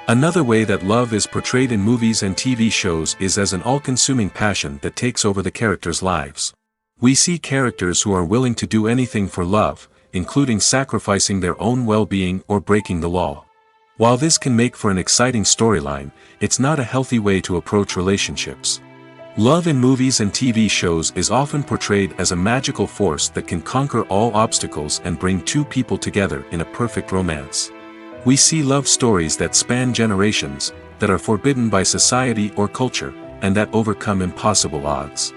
Another way that love is portrayed in movies and TV shows is as an all-consuming passion that takes over the characters' lives. We see characters who are willing to do anything for love, including sacrificing their own well-being or breaking the law. While this can make for an exciting storyline, it's not a healthy way to approach relationships. Love in movies and TV shows is often portrayed as a magical force that can conquer all obstacles and bring two people together in a perfect romance. We see love stories that span generations, that are forbidden by society or culture, and that overcome impossible odds.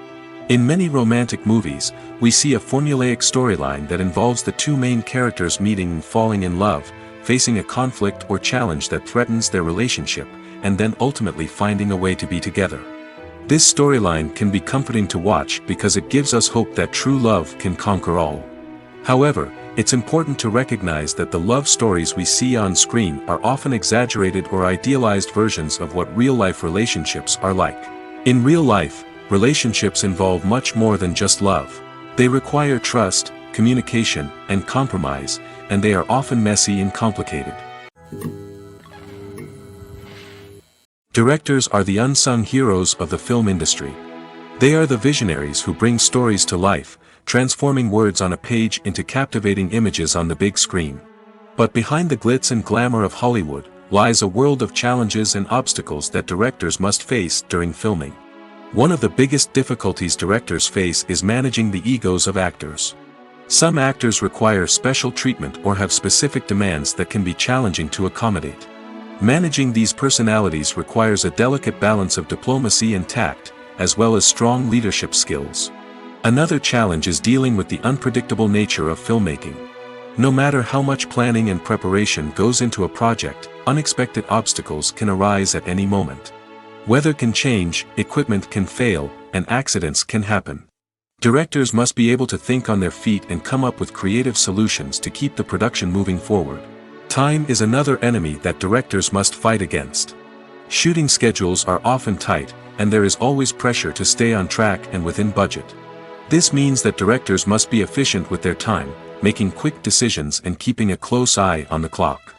In many romantic movies, we see a formulaic storyline that involves the two main characters meeting and falling in love, facing a conflict or challenge that threatens their relationship, and then ultimately finding a way to be together. This storyline can be comforting to watch because it gives us hope that true love can conquer all. However, it's important to recognize that the love stories we see on screen are often exaggerated or idealized versions of what real-life relationships are like. In real life, relationships involve much more than just love. They require trust, communication, and compromise, and they are often messy and complicated. Directors are the unsung heroes of the film industry. They are the visionaries who bring stories to life, transforming words on a page into captivating images on the big screen. But behind the glitz and glamour of Hollywood lies a world of challenges and obstacles that directors must face during filming. One of the biggest difficulties directors face is managing the egos of actors. Some actors require special treatment or have specific demands that can be challenging to accommodate. Managing these personalities requires a delicate balance of diplomacy and tact, as well as strong leadership skills. Another challenge is dealing with the unpredictable nature of filmmaking. No matter how much planning and preparation goes into a project, unexpected obstacles can arise at any moment. Weather can change, equipment can fail, and accidents can happen. Directors must be able to think on their feet and come up with creative solutions to keep the production moving forward. Time is another enemy that directors must fight against. Shooting schedules are often tight, and there is always pressure to stay on track and within budget. This means that directors must be efficient with their time, making quick decisions and keeping a close eye on the clock.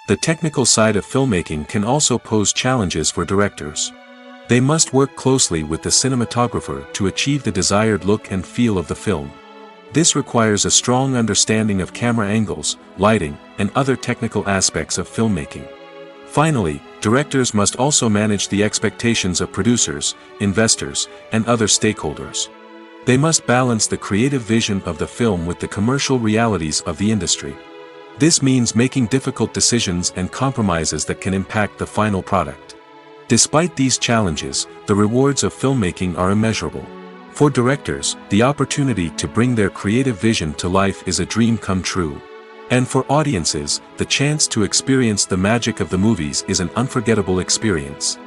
The technical side of filmmaking can also pose challenges for directors. They must work closely with the cinematographer to achieve the desired look and feel of the film. This requires a strong understanding of camera angles, lighting, and other technical aspects of filmmaking. Finally, directors must also manage the expectations of producers, investors, and other stakeholders. They must balance the creative vision of the film with the commercial realities of the industry. This means making difficult decisions and compromises that can impact the final product. Despite these challenges, the rewards of filmmaking are immeasurable. For directors, the opportunity to bring their creative vision to life is a dream come true. And for audiences, the chance to experience the magic of the movies is an unforgettable experience.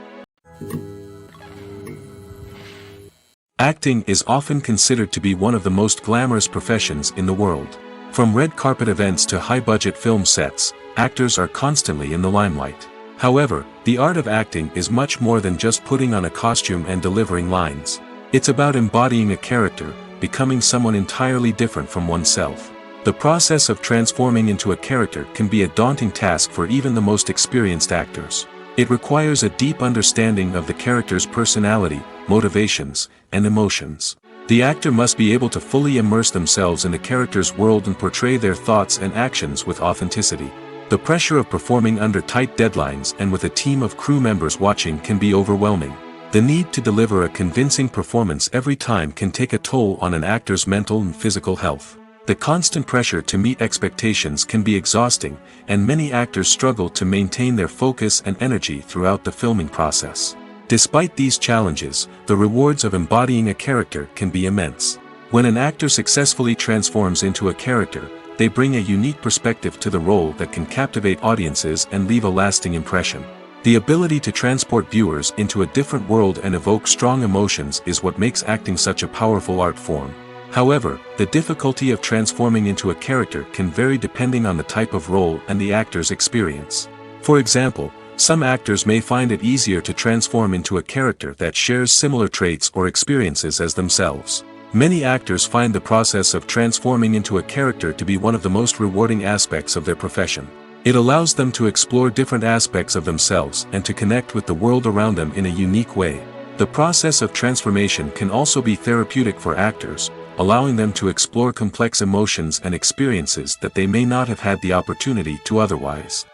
Acting is often considered to be one of the most glamorous professions in the world. From red carpet events to high-budget film sets, actors are constantly in the limelight. However, the art of acting is much more than just putting on a costume and delivering lines. It's about embodying a character, becoming someone entirely different from oneself. The process of transforming into a character can be a daunting task for even the most experienced actors. It requires a deep understanding of the character's personality, motivations, and emotions. The actor must be able to fully immerse themselves in the character's world and portray their thoughts and actions with authenticity. The pressure of performing under tight deadlines and with a team of crew members watching can be overwhelming. The need to deliver a convincing performance every time can take a toll on an actor's mental and physical health. The constant pressure to meet expectations can be exhausting, and many actors struggle to maintain their focus and energy throughout the filming process. Despite these challenges, the rewards of embodying a character can be immense. When an actor successfully transforms into a character, they bring a unique perspective to the role that can captivate audiences and leave a lasting impression. The ability to transport viewers into a different world and evoke strong emotions is what makes acting such a powerful art form. However, the difficulty of transforming into a character can vary depending on the type of role and the actor's experience. For example, some actors may find it easier to transform into a character that shares similar traits or experiences as themselves. Many actors find the process of transforming into a character to be one of the most rewarding aspects of their profession. It allows them to explore different aspects of themselves and to connect with the world around them in a unique way. The process of transformation can also be therapeutic for actors, allowing them to explore complex emotions and experiences that they may not have had the opportunity to otherwise.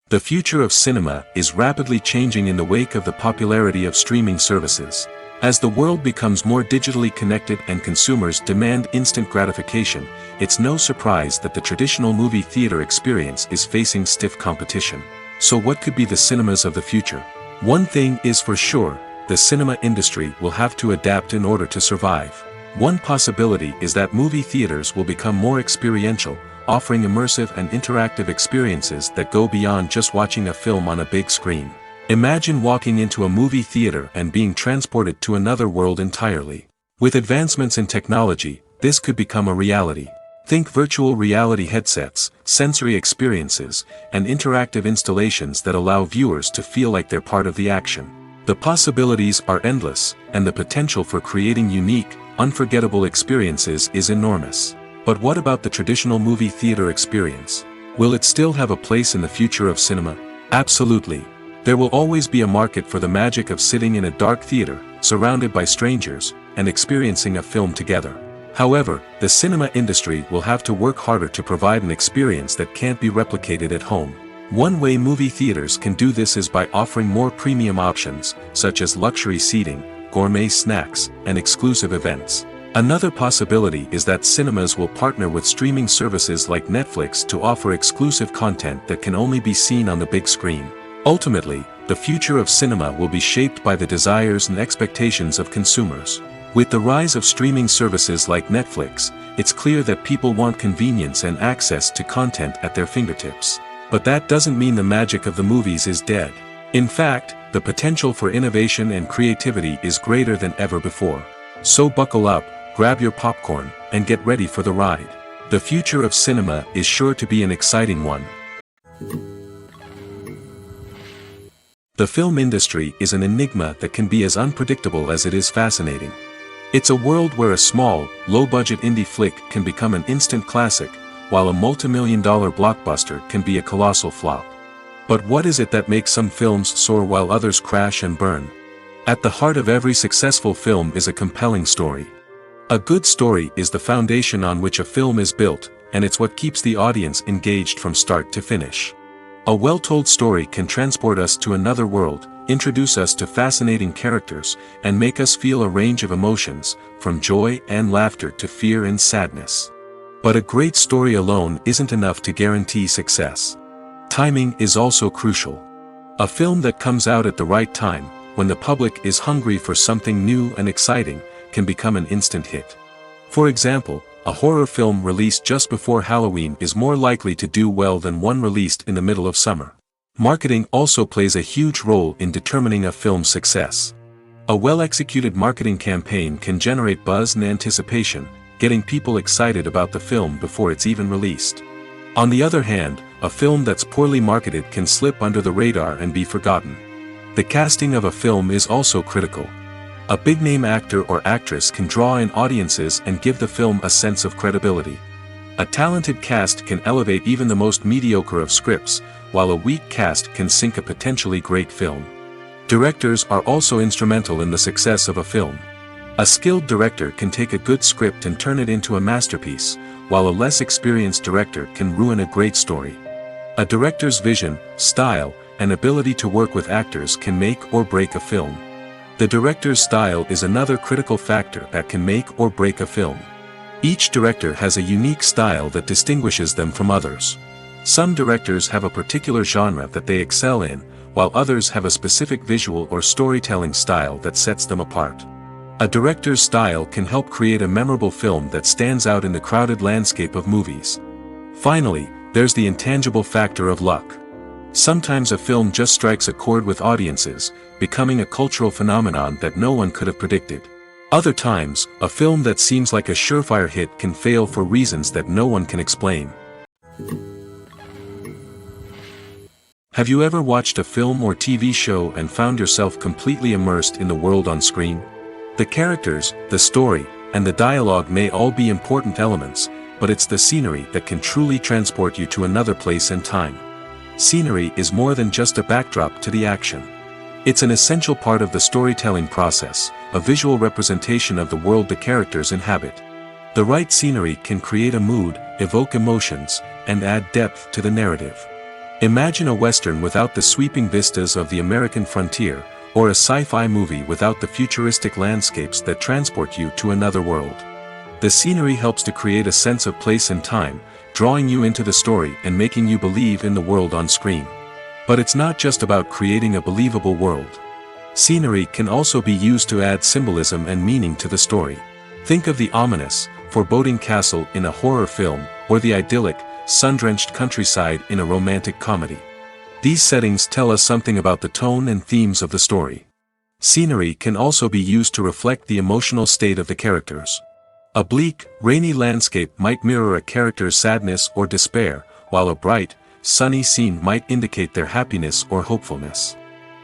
The future of cinema is rapidly changing in the wake of the popularity of streaming services. As the world becomes more digitally connected and consumers demand instant gratification, it's no surprise that the traditional movie theater experience is facing stiff competition. So what could be the cinemas of the future? One thing is for sure, the cinema industry will have to adapt in order to survive. One possibility is that movie theaters will become more experiential, offering immersive and interactive experiences that go beyond just watching a film on a big screen. Imagine walking into a movie theater and being transported to another world entirely. With advancements in technology, this could become a reality. Think virtual reality headsets, sensory experiences, and interactive installations that allow viewers to feel like they're part of the action. The possibilities are endless, and the potential for creating unique, unforgettable experiences is enormous. But what about the traditional movie theater experience? Will it still have a place in the future of cinema? Absolutely. There will always be a market for the magic of sitting in a dark theater, surrounded by strangers, and experiencing a film together. However, the cinema industry will have to work harder to provide an experience that can't be replicated at home. One way movie theaters can do this is by offering more premium options, such as luxury seating, gourmet snacks, and exclusive events. Another possibility is that cinemas will partner with streaming services like Netflix to offer exclusive content that can only be seen on the big screen. Ultimately, the future of cinema will be shaped by the desires and expectations of consumers. With the rise of streaming services like Netflix, it's clear that people want convenience and access to content at their fingertips. But that doesn't mean the magic of the movies is dead. In fact, the potential for innovation and creativity is greater than ever before. So buckle up, grab your popcorn, and get ready for the ride. The future of cinema is sure to be an exciting one. The film industry is an enigma that can be as unpredictable as it is fascinating. It's a world where a small, low-budget indie flick can become an instant classic, while a multi-million-dollar blockbuster can be a colossal flop. But what is it that makes some films soar while others crash and burn? At the heart of every successful film is a compelling story. A good story is the foundation on which a film is built, and it's what keeps the audience engaged from start to finish. A well-told story can transport us to another world, introduce us to fascinating characters, and make us feel a range of emotions, from joy and laughter to fear and sadness. But a great story alone isn't enough to guarantee success. Timing is also crucial. A film that comes out at the right time, when the public is hungry for something new and exciting, can become an instant hit. For example, a horror film released just before Halloween is more likely to do well than one released in the middle of summer. Marketing also plays a huge role in determining a film's success. A well-executed marketing campaign can generate buzz and anticipation, getting people excited about the film before it's even released. On the other hand, a film that's poorly marketed can slip under the radar and be forgotten. The casting of a film is also critical. A big-name actor or actress can draw in audiences and give the film a sense of credibility. A talented cast can elevate even the most mediocre of scripts, while a weak cast can sink a potentially great film. Directors are also instrumental in the success of a film. A skilled director can take a good script and turn it into a masterpiece, while a less experienced director can ruin a great story. A director's vision, style, and ability to work with actors can make or break a film. The director's style is another critical factor that can make or break a film. Each director has a unique style that distinguishes them from others. Some directors have a particular genre that they excel in, while others have a specific visual or storytelling style that sets them apart. A director's style can help create a memorable film that stands out in the crowded landscape of movies. Finally, there's the intangible factor of luck. Sometimes a film just strikes a chord with audiences, becoming a cultural phenomenon that no one could have predicted. Other times, a film that seems like a surefire hit can fail for reasons that no one can explain. Have you ever watched a film or TV show and found yourself completely immersed in the world on screen? The characters, the story, and the dialogue may all be important elements, but it's the scenery that can truly transport you to another place and time. Scenery is more than just a backdrop to the action. It's an essential part of the storytelling process, a visual representation of the world the characters inhabit. The right scenery can create a mood, evoke emotions, and add depth to the narrative. Imagine a Western without the sweeping vistas of the American frontier, or a sci-fi movie without the futuristic landscapes that transport you to another world. The scenery helps to create a sense of place and time, drawing you into the story and making you believe in the world on screen. But it's not just about creating a believable world. Scenery can also be used to add symbolism and meaning to the story. Think of the ominous, foreboding castle in a horror film, or the idyllic, sun-drenched countryside in a romantic comedy. These settings tell us something about the tone and themes of the story. Scenery can also be used to reflect the emotional state of the characters. A bleak, rainy landscape might mirror a character's sadness or despair, while a bright, sunny scene might indicate their happiness or hopefulness.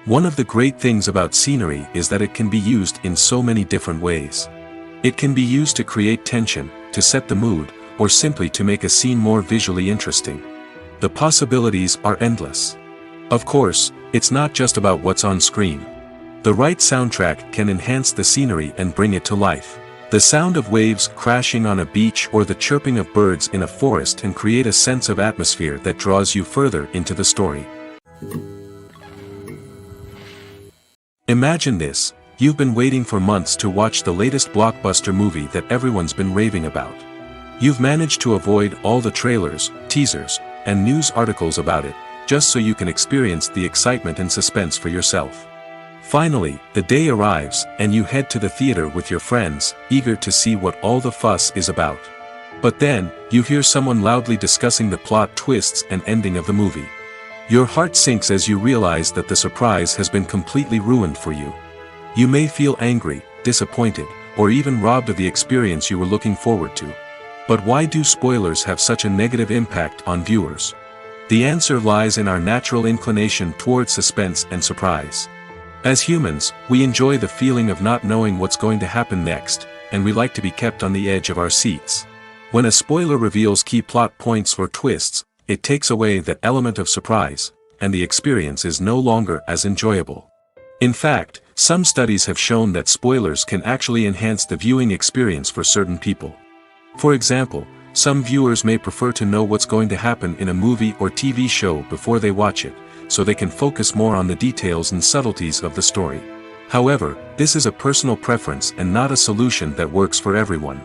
One of the great things about scenery is that it can be used in so many different ways. It can be used to create tension, to set the mood, or simply to make a scene more visually interesting. The possibilities are endless. Of course, it's not just about what's on screen. The right soundtrack can enhance the scenery and bring it to life. The sound of waves crashing on a beach or the chirping of birds in a forest can create a sense of atmosphere that draws you further into the story. Imagine this: you've been waiting for months to watch the latest blockbuster movie that everyone's been raving about. You've managed to avoid all the trailers, teasers, and news articles about it, just so you can experience the excitement and suspense for yourself. Finally, the day arrives, and you head to the theater with your friends, eager to see what all the fuss is about. But then, you hear someone loudly discussing the plot twists and ending of the movie. Your heart sinks as you realize that the surprise has been completely ruined for you. You may feel angry, disappointed, or even robbed of the experience you were looking forward to. But why do spoilers have such a negative impact on viewers? The answer lies in our natural inclination towards suspense and surprise. As humans, we enjoy the feeling of not knowing what's going to happen next, and we like to be kept on the edge of our seats. When a spoiler reveals key plot points or twists, it takes away that element of surprise, and the experience is no longer as enjoyable. In fact, some studies have shown that spoilers can actually enhance the viewing experience for certain people. For example, some viewers may prefer to know what's going to happen in a movie or TV show before they watch it, so they can focus more on the details and subtleties of the story. However, this is a personal preference and not a solution that works for everyone.